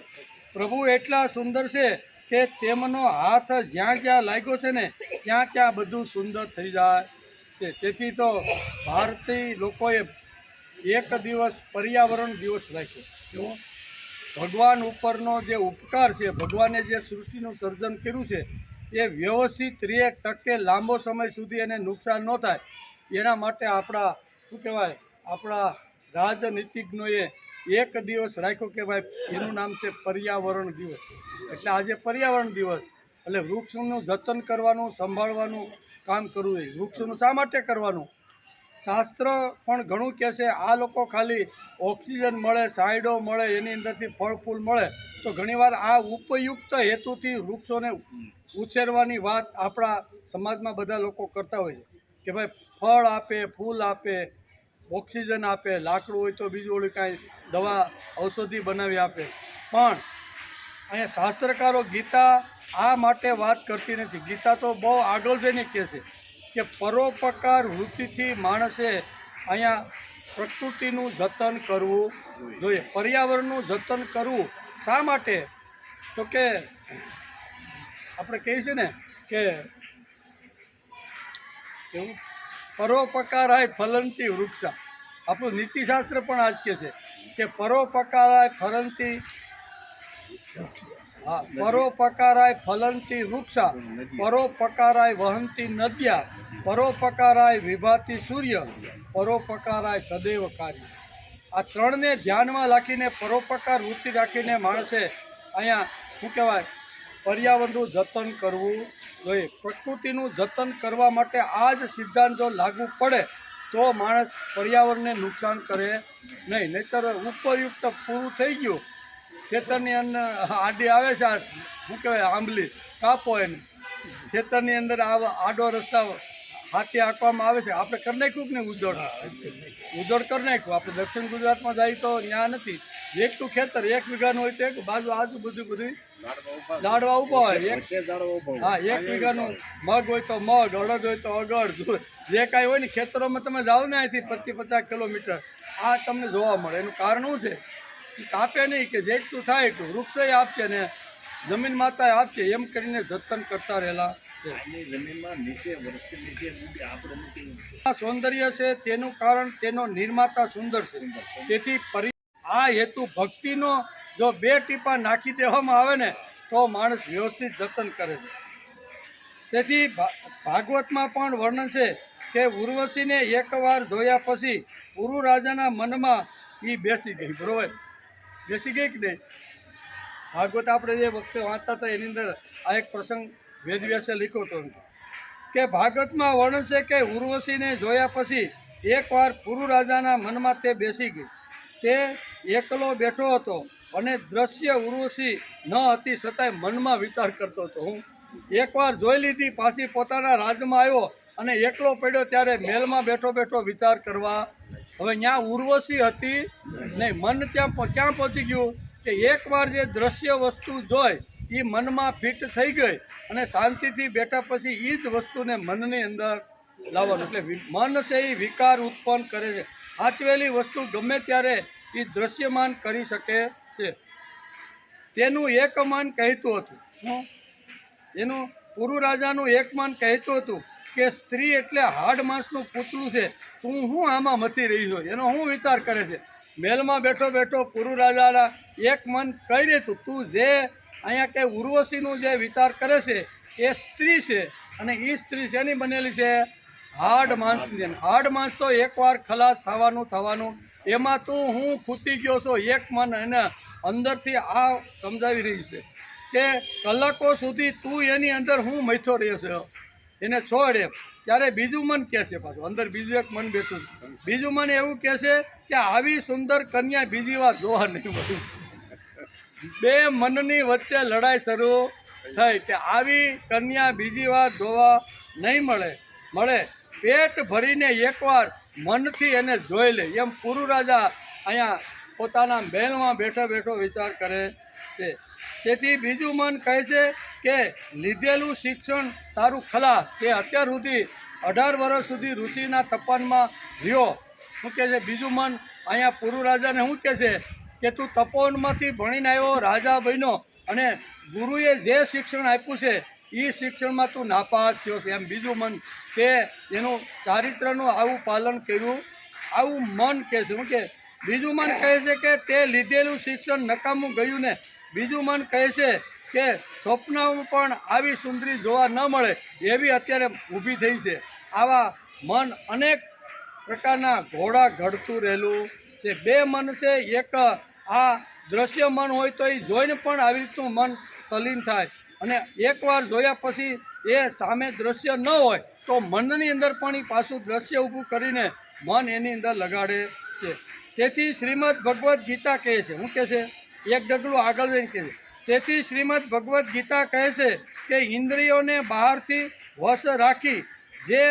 A: પ્રભુ એટલા સુંદર છે કે તેમનો હાથ જ્યાં જ્યાં લાગ્યો છે ને ત્યાં ત્યાં બધું સુંદર થઈ જાય છે. તેથી તો ભારતીય લોકોએ એક દિવસ પર્યાવરણ દિવસ રાખ્યો. ભગવાન ઉપરનો જે ઉપકાર છે, ભગવાને જે સૃષ્ટિનું સર્જન કર્યું છે એ વ્યવસ્થિત રે ટકે લાંબો સમય સુધી એને નુકસાન ન થાય એના માટે આપણા શું કહેવાય આપણા રાજનીતિજ્ઞોએ એક દિવસ રાખ્યો કે ભાઈ એનું નામ છે પર્યાવરણ દિવસ. એટલે આજે પર્યાવરણ દિવસ એટલે વૃક્ષનું જતન કરવાનું, સંભાળવાનું કામ કરવું જોઈએ. વૃક્ષનું શા માટે કરવાનું? શાસ્ત્ર પણ ઘણું કહે છે. આ લોકો ખાલી ઓક્સિજન મળે, છાંયડો મળે, એની અંદરથી ફળ ફૂલ મળે, તો ઘણીવાર આ ઉપયુક્ત હેતુથી વૃક્ષોને ઉછેરવાની વાત આપણા સમાજમાં બધા લોકો કરતા હોય છે કે ભાઈ ફળ આપે, ફૂલ આપે, ઓક્સિજન આપે, લાકડું હોય તો બીજું ઓલું કાંઈ દવા ઔષધિ બનાવી આપે. પણ અહીંયા શાસ્ત્રકારો ગીતા આ માટે વાત કરતી નથી. ગીતા તો બહુ આગળ જઈને કહે છે કે પરોપકાર વૃત્તિથી માણસે અહીંયા પ્રકૃતિનું જતન કરવું જોઈએ, પર્યાવરણનું જતન કરવું. શા માટે? તો કે આપણે કહીએ છીએ ને કે કેવું પરોપકારાય ફલંતી વૃક્ષા. આપણું નીતિશાસ્ત્ર પણ આજ કહે છે કે પરોપકારાય ફલંતી પરોપકારાય ફલંતી વૃક્ષા, પરોપકારાય વહંતી નદ્યા, પરોપકારાય વિભાતી સૂર્ય, પરોપકારાય સદૈવ કાર્ય. આ ત્રણને ધ્યાનમાં રાખીને પરોપકાર વૃત્તિ રાખીને માણસે અહીંયા શું કહેવાય પર્યાવરણનું જતન કરવું જોઈએ. પ્રકૃતિનું જતન કરવા માટે આ જ સિદ્ધાંત જો લાગુ પડે તો માણસ પર્યાવરણને નુકસાન કરે નહીં. નહીંતર ઉપરયુક્ત પૂરું થઈ ગયું, ખેતરની અંદર આડી આવે છે, શું કહેવાય આંબલી કાપો એને, ખેતરની અંદર આડો રસ્તા હાથી આંકવામાં આવે છે. આપણે કરી નાખ્યું કે નહીં ઉજોડ કરી નાખ્યું. આપણે દક્ષિણ ગુજરાતમાં જઈએ તો ત્યાં નથી. એકટું ખેતર 1 વીઘાનું હોય તો એક બાજુ આજુબાજુ બધું ઝાડવા ઊભા હોય. હા, 1 વીઘાનું મગ હોય તો મગ, અડદ હોય તો અડદ, જે કાંઈ હોય ને ખેતરોમાં તમે જાઓ ને અહીંથી 25-50 કિલોમીટર આ તમને જોવા મળે. એનું કારણ શું છે? કાપે નહીં, કે જેટલું થાય એટલું વૃક્ષે આપશે ને જમીન માતાએ આપશે, એમ કરીને જતન કરતા રહેલા છે. આ સૌંદર્ય છે તેનું કારણ તેનો નિર્માતા સુંદર છે. તેથી આ હેતુ ભક્તિનો જો 2 ટીપા નાખી દેવામાં આવે ને તો માણસ વ્યવસ્થિત જતન કરે છે. તેથી ભાગવતમાં પણ વર્ણન છે કે ઉર્વશીને એકવાર જોયા પછી પુરુ રાજાના મનમાં એ બેસી ગઈ. બરોબર, બેસી ગઈ કે નહીં? ભાગવત આપણે જે વખતે વાંચતા હતા એની અંદર આ એક પ્રસંગ વેદવ્યાસે લખ્યો હતો કે ભાગવતમાં વર્ણન છે કે ઉર્વશીને જોયા પછી એકવાર પુરુ રાજાના મનમાં તે બેસી ગઈ. તે એકલો બેઠો હતો અને દ્રશ્ય ઉર્વશી ન હતી છતાંય મનમાં વિચાર કરતો હતો. હું એકવાર જોઈ લીધી, પાછી પોતાના રાજમાં આવ્યો અને એકલો પડ્યો ત્યારે મહેલમાં બેઠો બેઠો વિચાર કરવા. હવે ત્યાં ઉર્વશી હતી નહીં, મન ત્યાં ક્યાં પહોંચી ગયું કે એકવાર જે દ્રશ્ય વસ્તુ જોઈ એ મનમાં ફિટ થઈ ગઈ અને શાંતિથી બેઠા પછી એ જ વસ્તુને મનની અંદર લાવવાનું. એટલે મન છે એ વિકાર ઉત્પન્ન કરે છે. સાચવેલી વસ્તુ ગમે ત્યારે એ દ્રશ્યમાન કરી શકે છે. તેનું એક મન કહેતું હતું, એનું પુરુ રાજાનું એક મન કહેતું હતું કે સ્ત્રી એટલે હાડ માંસનું પૂતળું છે, તું હું આમાં મથી રહી છો, એનો હું વિચાર કરે છે. મહેલમાં બેઠો બેઠો પુરુ રાજાના એક મન કહી દેતું તું જે અહીંયા કે ઉર્વશીનું જે વિચાર કરે છે એ સ્ત્રી છે અને એ સ્ત્રી શેની બનેલી છે? હાડ માંસની. હાડ માંસ તો એકવાર ખલાસ થવાનું એમાં તું હું ખૂટી ગયો છો. એક મન એને અંદરથી આ સમજાવી રહ્યું છે કે કલાકો સુધી તું એની અંદર હું મથ્યો રહ્યો છે, એને છોડ એમ. ત્યારે બીજું મન કહે છે, પાછું અંદર બીજું એક મન બેઠું છે. બીજું મન એવું કહે છે કે આવી સુંદર કન્યા બીજી વાર જોવા નહીં મળ્યું. 2 મનની વચ્ચે લડાઈ શરૂ થઈ કે આવી કન્યા બીજી વાર જોવા નહીં મળે. પેટ ભરીને એકવાર મનથી એને જોઈ લે, એમ પુરુ રાજા અહીંયા પોતાના મહેલમાં બેઠો વિચાર કરે છે. તેથી બીજું મન કહે છે કે લીધેલું શિક્ષણ તારું ખલાસ, તે અત્યાર સુધી 18 વર્ષ સુધી ઋષિના તપનમાં રહ્યો. શું કહે છે બીજું મન અહીંયા પુરુ રાજાને શું કહે છે કે તું તપોવનમાંથી ભણીને આવ્યો, રાજા બન્યો અને ગુરુએ જે શિક્ષણ આપ્યું છે એ શિક્ષણમાં તું નાપાસ થયો છે. એમ બીજું મન કે એનું ચારિત્રનું આવું પાલન કર્યું, આવું મન કહે છે. શું કે બીજું મન કહે છે કે તે લીધેલું શિક્ષણ નકામું ગયું ને. બીજું મન કહે છે કે સ્વપ્નમાં પણ આવી સુંદરી જોવા ન મળે એવી અત્યારે ઊભી થઈ છે. આવા મન અનેક પ્રકારના ઘોડા ઘડતું રહેલું છે. બે મન છે, એક આ દ્રશ્ય મન હોય તો એ જોઈને પણ આવી રીતનું મન તલ્લીન થાય, અને એકવાર જોયા પછી એ સામે દ્રશ્ય ન હોય તો મનની અંદર પણ એ પાછું દ્રશ્ય ઊભું કરીને મન એની અંદર લગાડે છે. તેથી શ્રીમદ ભગવદ્ ગીતા કહે છે, શું કહે છે, એક ડગલું આગળ જઈને કહે છે, તેથી શ્રીમદ ભગવદ્ ગીતા કહે છે કે ઇન્દ્રિયોને બહારથી વશ રાખી જે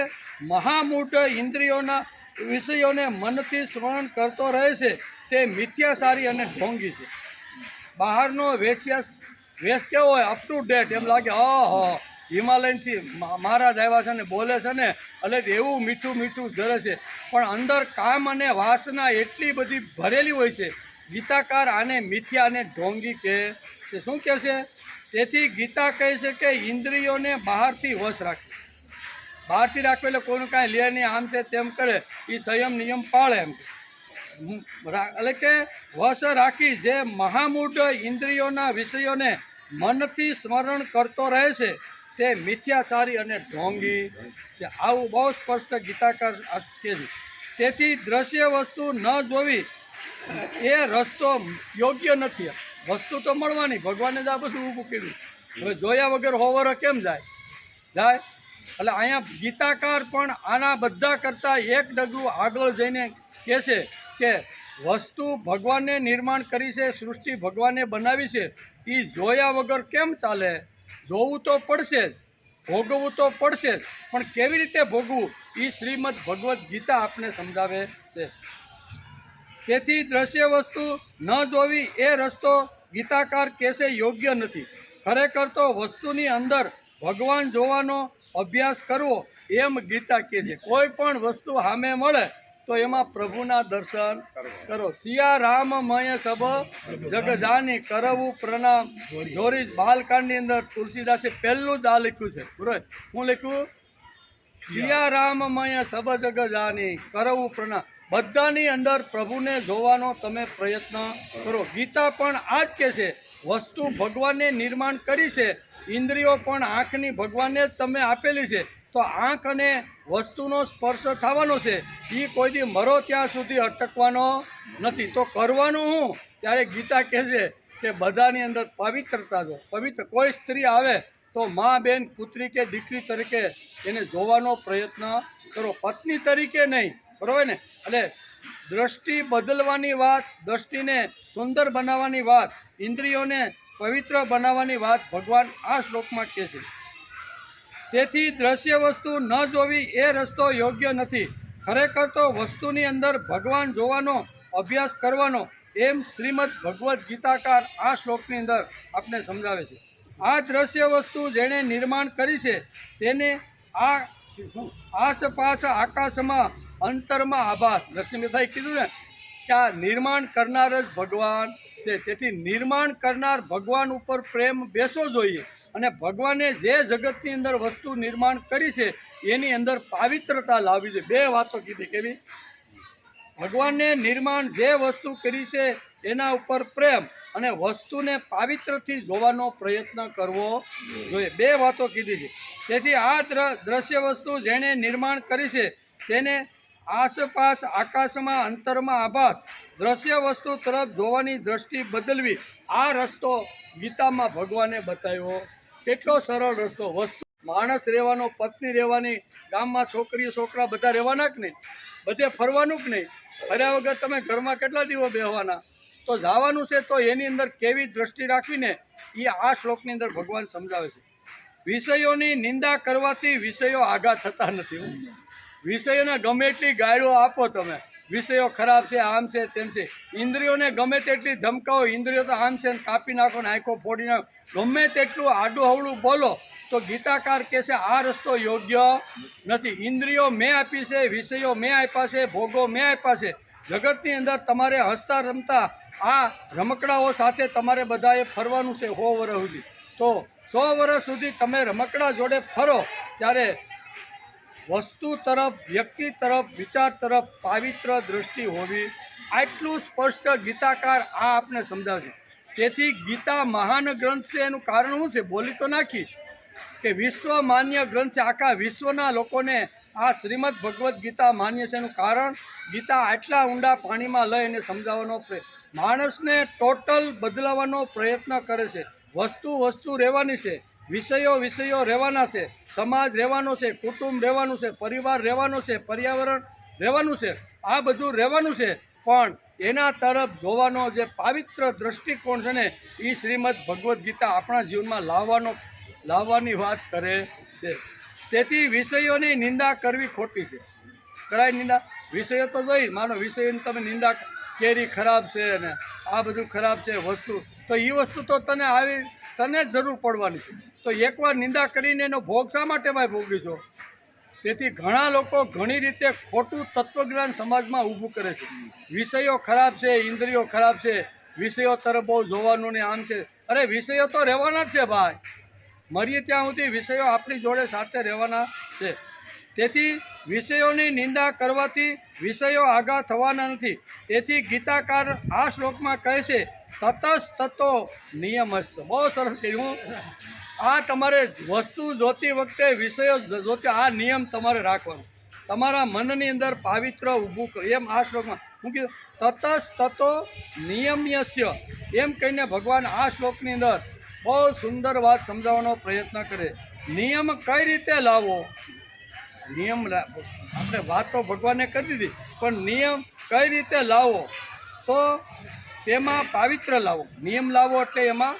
A: મહામૂઢ ઇન્દ્રિયોના વિષયોને મનથી સ્મરણ કરતો રહે છે તે મિથ્યાચારી અને ઢોંગી છે. બહારનો વેશ કેવો હોય, અપ ટુ ડેટ, એમ લાગે હિમાલયથી મહારાજ આવ્યા છે ને બોલે છે ને એટલે એવું મીઠું મીઠું જરે છે, પણ અંદર કામ અને વાસના એટલી બધી ભરેલી હોય છે. ગીતાકાર આને મિથ્યા અને ઢોંગી કહે છે. શું કહે છે? તેથી ગીતા કહે છે કે ઇન્દ્રિયોને બહારથી વશ રાખે. બહારથી રાખવે એટલે કોઈનું કાંઈ લે નહીં, આમ છે તેમ કરે, એ સંયમ નિયમ પાળે. એમ એટલે કે વશ રાખી જે મહામૂઢ ઇન્દ્રિયોના વિષયોને મનથી સ્મરણ કરતો રહે છે તે મિથ્યાચારી અને ઢોંગી છે. આવું બહુ સ્પષ્ટ ગીતાકાર કહે છે. તેથી દ્રશ્ય વસ્તુ ન જોવી એ રસ્તો યોગ્ય નથી. વસ્તુ તો મળવાની, ભગવાને જ આ બધું ઊભું કર્યું. હવે જોયા વગર હોવર કેમ જાય? એટલે અહીંયા ગીતાકાર પણ આના બધા કરતાં એક ડગલું આગળ જઈને કહે છે કે વસ્તુ ભગવાને નિર્માણ કરી છે, સૃષ્ટિ ભગવાને બનાવી છે, એ જોયા વગર કેમ ચાલે? જોવું તો પડશે જ, ભોગવવું તો પડશે જ, પણ કેવી રીતે ભોગવું એ શ્રીમદ ભગવદ્ ગીતા આપને સમજાવે છે. તેથી દ્રશ્ય વસ્તુ ન જોવી એ રસ્તો ગીતાકાર કહેશે યોગ્ય નથી. ખરેખર તો વસ્તુની અંદર ભગવાન જોવાનો અભ્યાસ કરવો એમ ગીતા કહે છે. કોઈ પણ વસ્તુ સામે મળે તો એમાં પ્રભુના દર્શન કરો. સિયા રામમય સબ જગ જાની કરવું પ્રણામ. જોરી બાલકાંડની અંદર તુલસીદાસે પહેલું જ આ લખ્યું છે. બરોબર, હું લખ્યું સિયા રામમય સબ જગ જાની કરવું પ્રણામ. બધાની અંદર પ્રભુને જોવાનો તમે પ્રયત્ન કરો. ગીતા પણ આ જ કહે છે વસ્તુ ભગવાને નિર્માણ કરી છે, ઇન્દ્રિયો પણ આંખની ભગવાને જ તમે આપેલી છે, તો આંખ અને વસ્તુનો સ્પર્શ થવાનો છે, એ કોઈ દી મરો ત્યાં સુધી અટકવાનો નથી. તો કરવાનું હું? ત્યારે ગીતા કહે છે કે બધાની અંદર પવિત્રતા જો. પવિત્ર કોઈ સ્ત્રી આવે તો મા, બેન, પુત્રી કે દીકરી તરીકે એને જોવાનો પ્રયત્ન કરો, પત્ની તરીકે નહીં. બરાબર ને? એટલે દ્રષ્ટિ બદલવાની વાત, દ્રષ્ટિને સુંદર બનાવવાની વાત, ઇન્દ્રિયોને પવિત્ર બનાવવાની વાત ભગવાન આ શ્લોકમાં કહે છે. તેથી દ્રશ્ય વસ્તુ ન જોવી એ રસ્તો યોગ્ય નથી. ખરેખર તો વસ્તુની અંદર ભગવાન જોવાનો અભ્યાસ કરવાનો એમ શ્રીમદ ભગવદ્ ગીતાકાર આ શ્લોકની અંદર આપણે સમજાવે છે. આ દ્રશ્ય વસ્તુ જેણે નિર્માણ કરી છે તેને આ આસપાસ આકાશમાં અંતરમાં આભાસ. નરસિંહભાઈ કીધું ને કે આ નિર્માણ કરનાર જ ભગવાન છે. તેથી નિર્માણ કરનાર ભગવાન ઉપર પ્રેમ બેસવો જોઈએ, અને ભગવાને જે જગતની અંદર વસ્તુ નિર્માણ કરી છે એની અંદર પાવિત્રતા લાવવી જોઈએ. બે વાતો કીધી. કેવી? ભગવાને નિર્માણ જે વસ્તુ કરી છે એના ઉપર પ્રેમ, અને વસ્તુને પાવિત્રથી જોવાનો પ્રયત્ન કરવો જોઈએ. બે વાતો કીધી છે. તેથી આ દ્રશ્ય વસ્તુ જેણે નિર્માણ કરી છે તેને આસપાસ આકાશમાં અંતરમાં આભાસ. દ્રશ્ય વસ્તુ તરફ જોવાની દ્રષ્ટિ બદલવી, આ રસ્તો ગીતામાં ભગવાને બતાવ્યો. કેટલો સરળ રસ્તો. વસ્તુ માણસ રહેવાનો, પત્ની રહેવાની, ગામમાં છોકરીઓ છોકરા બધા રહેવાના કે નહીં? બધે ફરવાનું કે નહીં? ફર્યા વગર તમે ઘરમાં કેટલા દિવસ બેહવાના? તો જવાનું છે તો એની અંદર કેવી દ્રષ્ટિ રાખવીને એ આ શ્લોકની અંદર ભગવાન સમજાવે છે. વિષયોની નિંદા કરવાથી વિષયો આઘા થતા નથી. વિષયોને ગમે એટલી ગાળો આપો તમે, વિષયો ખરાબ છે, આમ છે, તેમ છે. ઇન્દ્રિયોને ગમે તેટલી ધમકાવો, ઇન્દ્રિયો તો આમ છે ને કાપી નાખો ને આંખો ફોડી નાખો, ગમે તેટલું આડું હવળું બોલો તો ગીતાકાર કહે છે આ રસ્તો યોગ્ય નથી. ઇન્દ્રિયો મેં આપી છે, વિષયો મેં આપ્યા છે, ભોગો મેં આપ્યા છે. જગતની અંદર તમારે હસતા રમતા આ રમકડાઓ સાથે તમારે બધાએ ફરવાનું છે 100 વર્ષ સુધી. તો 100 વર્ષ સુધી તમે રમકડા જોડે ફરો ત્યારે વસ્તુ તરફ, વ્યક્તિ તરફ, વિચાર તરફ પાવિત્ર દ્રષ્ટિ હોવી, આટલું સ્પષ્ટ ગીતાકાર આ આપને સમજાવશે. તેથી ગીતા મહાન ગ્રંથ છે. એનું કારણ શું છે? બોલી તો નાખી કે વિશ્વ માન્ય ગ્રંથ છે. આખા વિશ્વના લોકોને આ શ્રીમદ ભગવદ્ ગીતા માન્ય છે. એનું કારણ ગીતા આટલા ઊંડા પાણીમાં લઈને સમજાવવાનો માણસને ટોટલ બદલાવાનો પ્રયત્ન કરે છે. વસ્તુ રહેવાની છે, વિષયો રહેવાના છે, સમાજ રહેવાનો છે, કુટુંબ રહેવાનું છે, પરિવાર રહેવાનો છે, પર્યાવરણ રહેવાનું છે, આ બધું રહેવાનું છે. પણ એના તરફ જોવાનો જે પાવિત્ર દ્રષ્ટિકોણ છે ને એ શ્રીમદ ભગવદ્ ગીતા આપણા જીવનમાં લાવવાની વાત કરે છે. તેથી વિષયોની નિંદા કરવી ખોટી છે. કરાય નિંદા? વિષયો તો જોઈ, માનો વિષયોની તમે નિંદા, કેરી ખરાબ છે ને આ બધું ખરાબ છે વસ્તુ, તો એ વસ્તુ તો તને જ જરૂર પડવાની છે. તો એકવાર નિંદા કરીને એનો ભોગ શા માટે ભાઈ ભોગવીશો? તેથી ઘણા લોકો ઘણી રીતે ખોટું તત્વજ્ઞાન સમાજમાં ઊભું કરે છે. વિષયો ખરાબ છે, ઇન્દ્રિયો ખરાબ છે, વિષયો તરફ બહુ જોવાનું ને આમ છે. અરે વિષયો તો રહેવાના જ છે ભાઈ, મરીએ ત્યાં સુધી વિષયો આપણી જોડે સાથે રહેવાના છે. તેથી વિષયોની નિંદા કરવાથી વિષયો આગા થવાના નથી. તેથી ગીતાકાર આ શ્લોકમાં કહે છે તતસ્તતો નિયમસ્ય. બહુ સરસ કહ્યું. આ તમારે વસ્તુ જોતી વખતે, વિષયો જોતી, આ નિયમ તમારે રાખવાનો, તમારા મનની અંદર પાવિત્ર ઊભું કરો. એમ આ શ્લોકમાં હું કીધું તતસ્તતો નિયમ્યસ્ય એમ કહીને ભગવાન આ શ્લોકની અંદર બહુ સુંદર વાત સમજાવવાનો પ્રયત્ન કરે. નિયમ કઈ રીતે લાવવો? નિયમ આપણે વાત તો ભગવાને કરી દીધી, પણ નિયમ કઈ રીતે લાવવો? તો તેમાં પાવિત્ર લાવો. નિયમ લાવો એટલે એમાં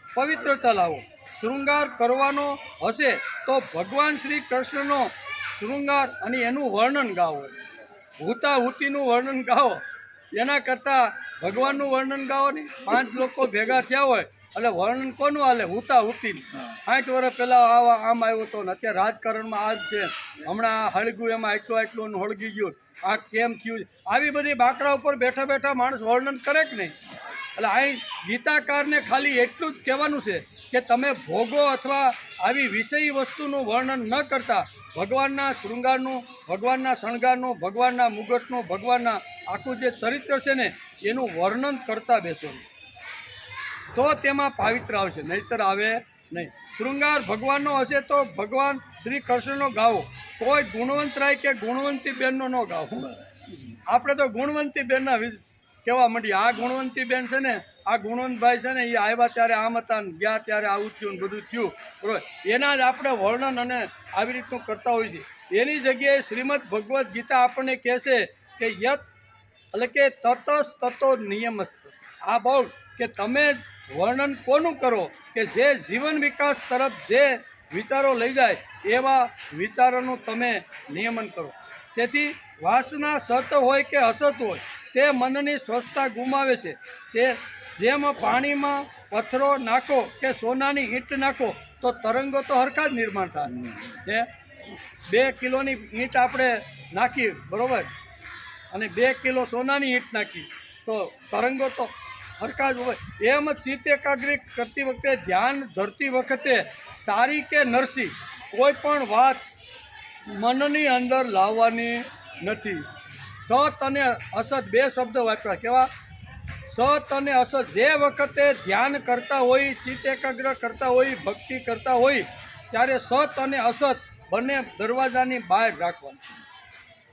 A: પવિત્રતા લાવો. શૃંગાર કરવાનો હશે તો ભગવાન શ્રી કૃષ્ણનો શૃંગાર અને એનું વર્ણન ગાવો. હુતાહુતીનું વર્ણન ગાવો એના કરતાં ભગવાનનું વર્ણન ગાવો નહીં. 5 લોકો ભેગા થયા હોય એટલે વર્ણન કોનું હાલે? હુતાહુતીનું. 60 વર્ષ પહેલાં આમ આવ્યો હતો ને અત્યારે રાજકારણમાં આ જ છે, હમણાં આ હળગ્યું, એમાં આટલું હળગી ગયું, આ કેમ થયું, આવી બધી બાકડા ઉપર બેઠા બેઠા માણસ વર્ણન કરે કે નહીં? એટલે અહીં ગીતાકારને ખાલી એટલું જ કહેવાનું છે કે તમે ભોગો અથવા આવી વિષયી વસ્તુનું વર્ણન ન કરતા ભગવાનના શૃંગારનું, ભગવાનના શણગારનું, ભગવાનના મુગટનું, ભગવાનના આખું જે ચરિત્ર છે ને એનું વર્ણન કરતા બેસો, તો તેમાં પાવિત્ર આવશે, નહીતર આવે નહીં. શૃંગાર ભગવાનનો હશે તો ભગવાન શ્રી કૃષ્ણનો ગાવો. કોઈ ગુણવંતરાય કે ગુણવંતી બેનનો ન ગાવો. આપણે તો ગુણવંતી બેનના કહેવા માંડીએ. આ ગુણવંતી બેન છે ને, આ ગુણવંતભાઈ છે ને, એ આવ્યા ત્યારે આમ હતા ને ગયા ત્યારે આવું થયું ને બધું થયું, બરાબર, એના જ આપણે વર્ણન અને આવી રીતનું કરતા હોઈએ છીએ. એની જગ્યાએ શ્રીમદ ભગવદ્ ગીતા આપણને કહેશે કે યત એટલે કે તતસ્તતો નિયમસ્ય. આ બહુ કે તમે વર્ણન કોનું કરો કે જે જીવન વિકાસ તરફ જે વિચારો લઈ જાય એવા વિચારોનું તમે નિયમન કરો. તેથી વાસના સત હોય કે અસત હોય તે મનની સ્વસ્થતા ગુમાવે છે. તે જેમ પાણીમાં પથ્થરો નાખો કે સોનાની ઈંટ નાખો તો તરંગો તો હરખા જ નિર્માણ થાય. 2 કિલોની ઈંટ આપણે નાખી, બરાબર, અને 2 કિલો સોનાની ઈંટ નાખી તો તરંગો તો હરખા જ હોય. એમ ચિત્ત એકાગ્ર કરતી વખતે, ધ્યાન ધરતી વખતે સારી કે નરસી કોઈ પણ વાત મનની અંદર લાવવાની નથી. સત અને અસત 2 શબ્દ વાપર્યા. કેવા? સત અને અસત. જે વખતે ધ્યાન કરતા હોય, ચિત્ત એકાગ્ર કરતા હોય, ભક્તિ કરતા હોય ત્યારે સત અને અસત બંને દરવાજાની બહાર રાખવાનું.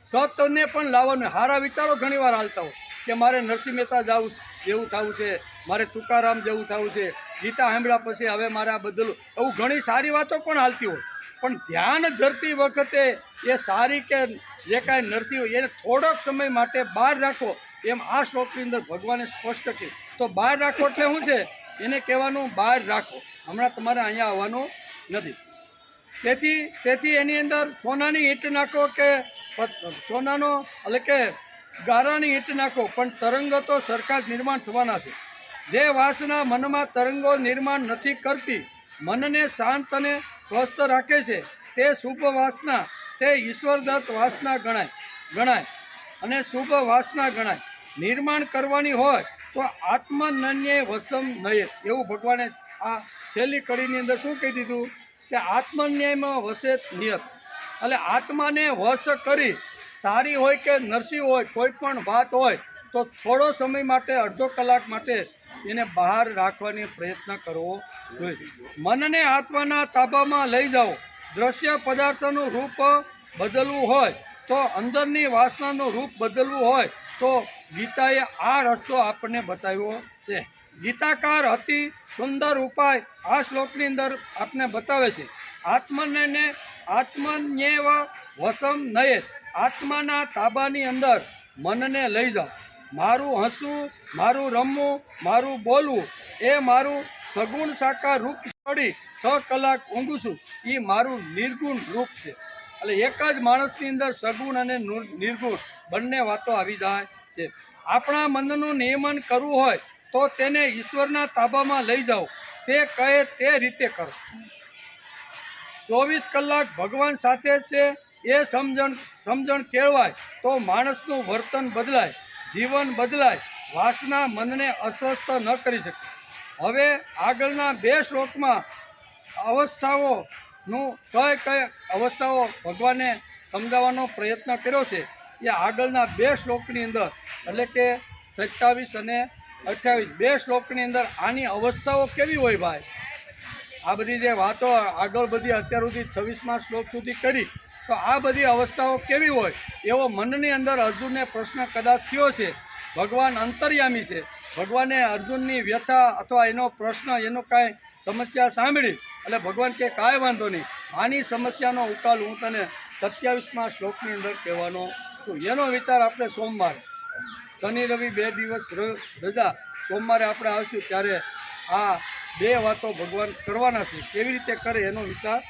A: સતને પણ લાવવાનું. સારા વિચારો ઘણી વાર હાલતા હોય કે મારે નરસિંહ મહેતા જેવું થવું છે, મારે તુકારામ જેવું થવું છે, ગીતા સાંભળ્યા પછી હવે મારે આ બદલું, એવું ઘણી સારી વાતો પણ હાલતી હોય. પણ ધ્યાન ધરતી વખતે એ સારી કે જે કાંઈ નરસિંહ હોય એને થોડોક સમય માટે બહાર રાખો. એમ આ શ્લોકની અંદર ભગવાને સ્પષ્ટ કહ્યું. તો બહાર રાખો એટલે શું છે? એને કહેવાનું બહાર રાખો, હમણાં તમારે અહીંયા આવવાનું નથી. તેથી એની અંદર સોનાની ઈંટ નાખો કે સોનાનો એટલે કે ગારાની ઈંટ નાખો પણ તરંગો તો સરખા જ નિર્માણ થવાના છે. જે વાસના મનમાં તરંગો નિર્માણ નથી કરતી, મનને શાંત અને સ્વસ્થ રાખે છે, તે શુભ વાસના, તે ઈશ્વરદત્ત વાસના ગણાય અને શુભ વાસના ગણાય. નિર્માણ કરવાની હોય તો આત્મનન્ય વશમ નયે, એવું ભગવાને આ છેલ્લી કડીની અંદર શું કહી દીધું કે આત્મન્યાયમાં વસે નિયત. એટલે આત્માને વશ કરી, સારી હોય કે નરસી હોય, કોઈ પણ વાત હોય તો થોડો સમય માટે, અડધો કલાક માટે એને બહાર રાખવાની પ્રયત્ન કરવો જોઈએ. મનને આત્માના તાબામાં લઈ જાઓ. દ્રશ્ય પદાર્થનું રૂપ બદલવું હોય તો અંદરની વાસનાનું રૂપ બદલવું હોય તો ગીતાએ આ રસ્તો આપણને બતાવ્યો છે. ગીતાકાર અતિ સુંદર ઉપાય આ શ્લોકની અંદર આપને બતાવે છે. આત્મન્યેવ વશમ નયે, આત્માના તાબાની અંદર મનને લઈ જાઓ. મારું હસવું, મારું રમવું, મારું બોલવું એ મારું સગુણ સાકાર રૂપ છોડી 6 કલાક ઊંઘું છું, એ મારું નિર્ગુણ રૂપ છે. એટલે એક જ માણસની અંદર સગુણ અને નિર્ગુણ બંને વાતો આવી જાય છે. આપણા મનનું નિયમન કરવું હોય તો તેને ઈશ્વરના તાબામાં લઈ જાઓ. તે કહે તે રીતે કરો. 24 કલાક ભગવાન સાથે છે એ સમજણ કેળવાય તો માણસનું વર્તન બદલાય, જીવન બદલાય, વાસના મનને અસ્વસ્થ ન કરી શકે. હવે આગળના 2 શ્લોકમાં અવસ્થાઓનું કઈ અવસ્થાઓ ભગવાને સમજાવવાનો પ્રયત્ન કર્યો છે એ આગળના 2 શ્લોકની અંદર, એટલે કે 27 અને 28, 2 શ્લોકની અંદર આની અવસ્થાઓ કેવી હોય ભાઈ. આ બધી જે વાતો આગળ બધી અત્યાર સુધી 26મા શ્લોક સુધી કરી, તો આ બધી અવસ્થાઓ કેવી હોય એવો મનની અંદર અર્જુનને પ્રશ્ન કદાચ થયો છે. ભગવાન અંતર્યામી છે. ભગવાને અર્જુનની વ્યથા અથવા એનો પ્રશ્ન, એનો કાંઈ સમસ્યા સાંભળી એટલે ભગવાન કે કાંઈ વાંધો નહીં, આની સમસ્યાનો ઉકેલ હું તને 27મા શ્લોકની અંદર કહેવાનો છું. એનો વિચાર આપણે સોમવારે, શનિ રવિ 2 દિવસ રજા, સોમવારે આપણે આવશું ત્યારે આ 2 વાતો ભગવાન કરવાના છે. કેવી રીતે કરે એનો વિચાર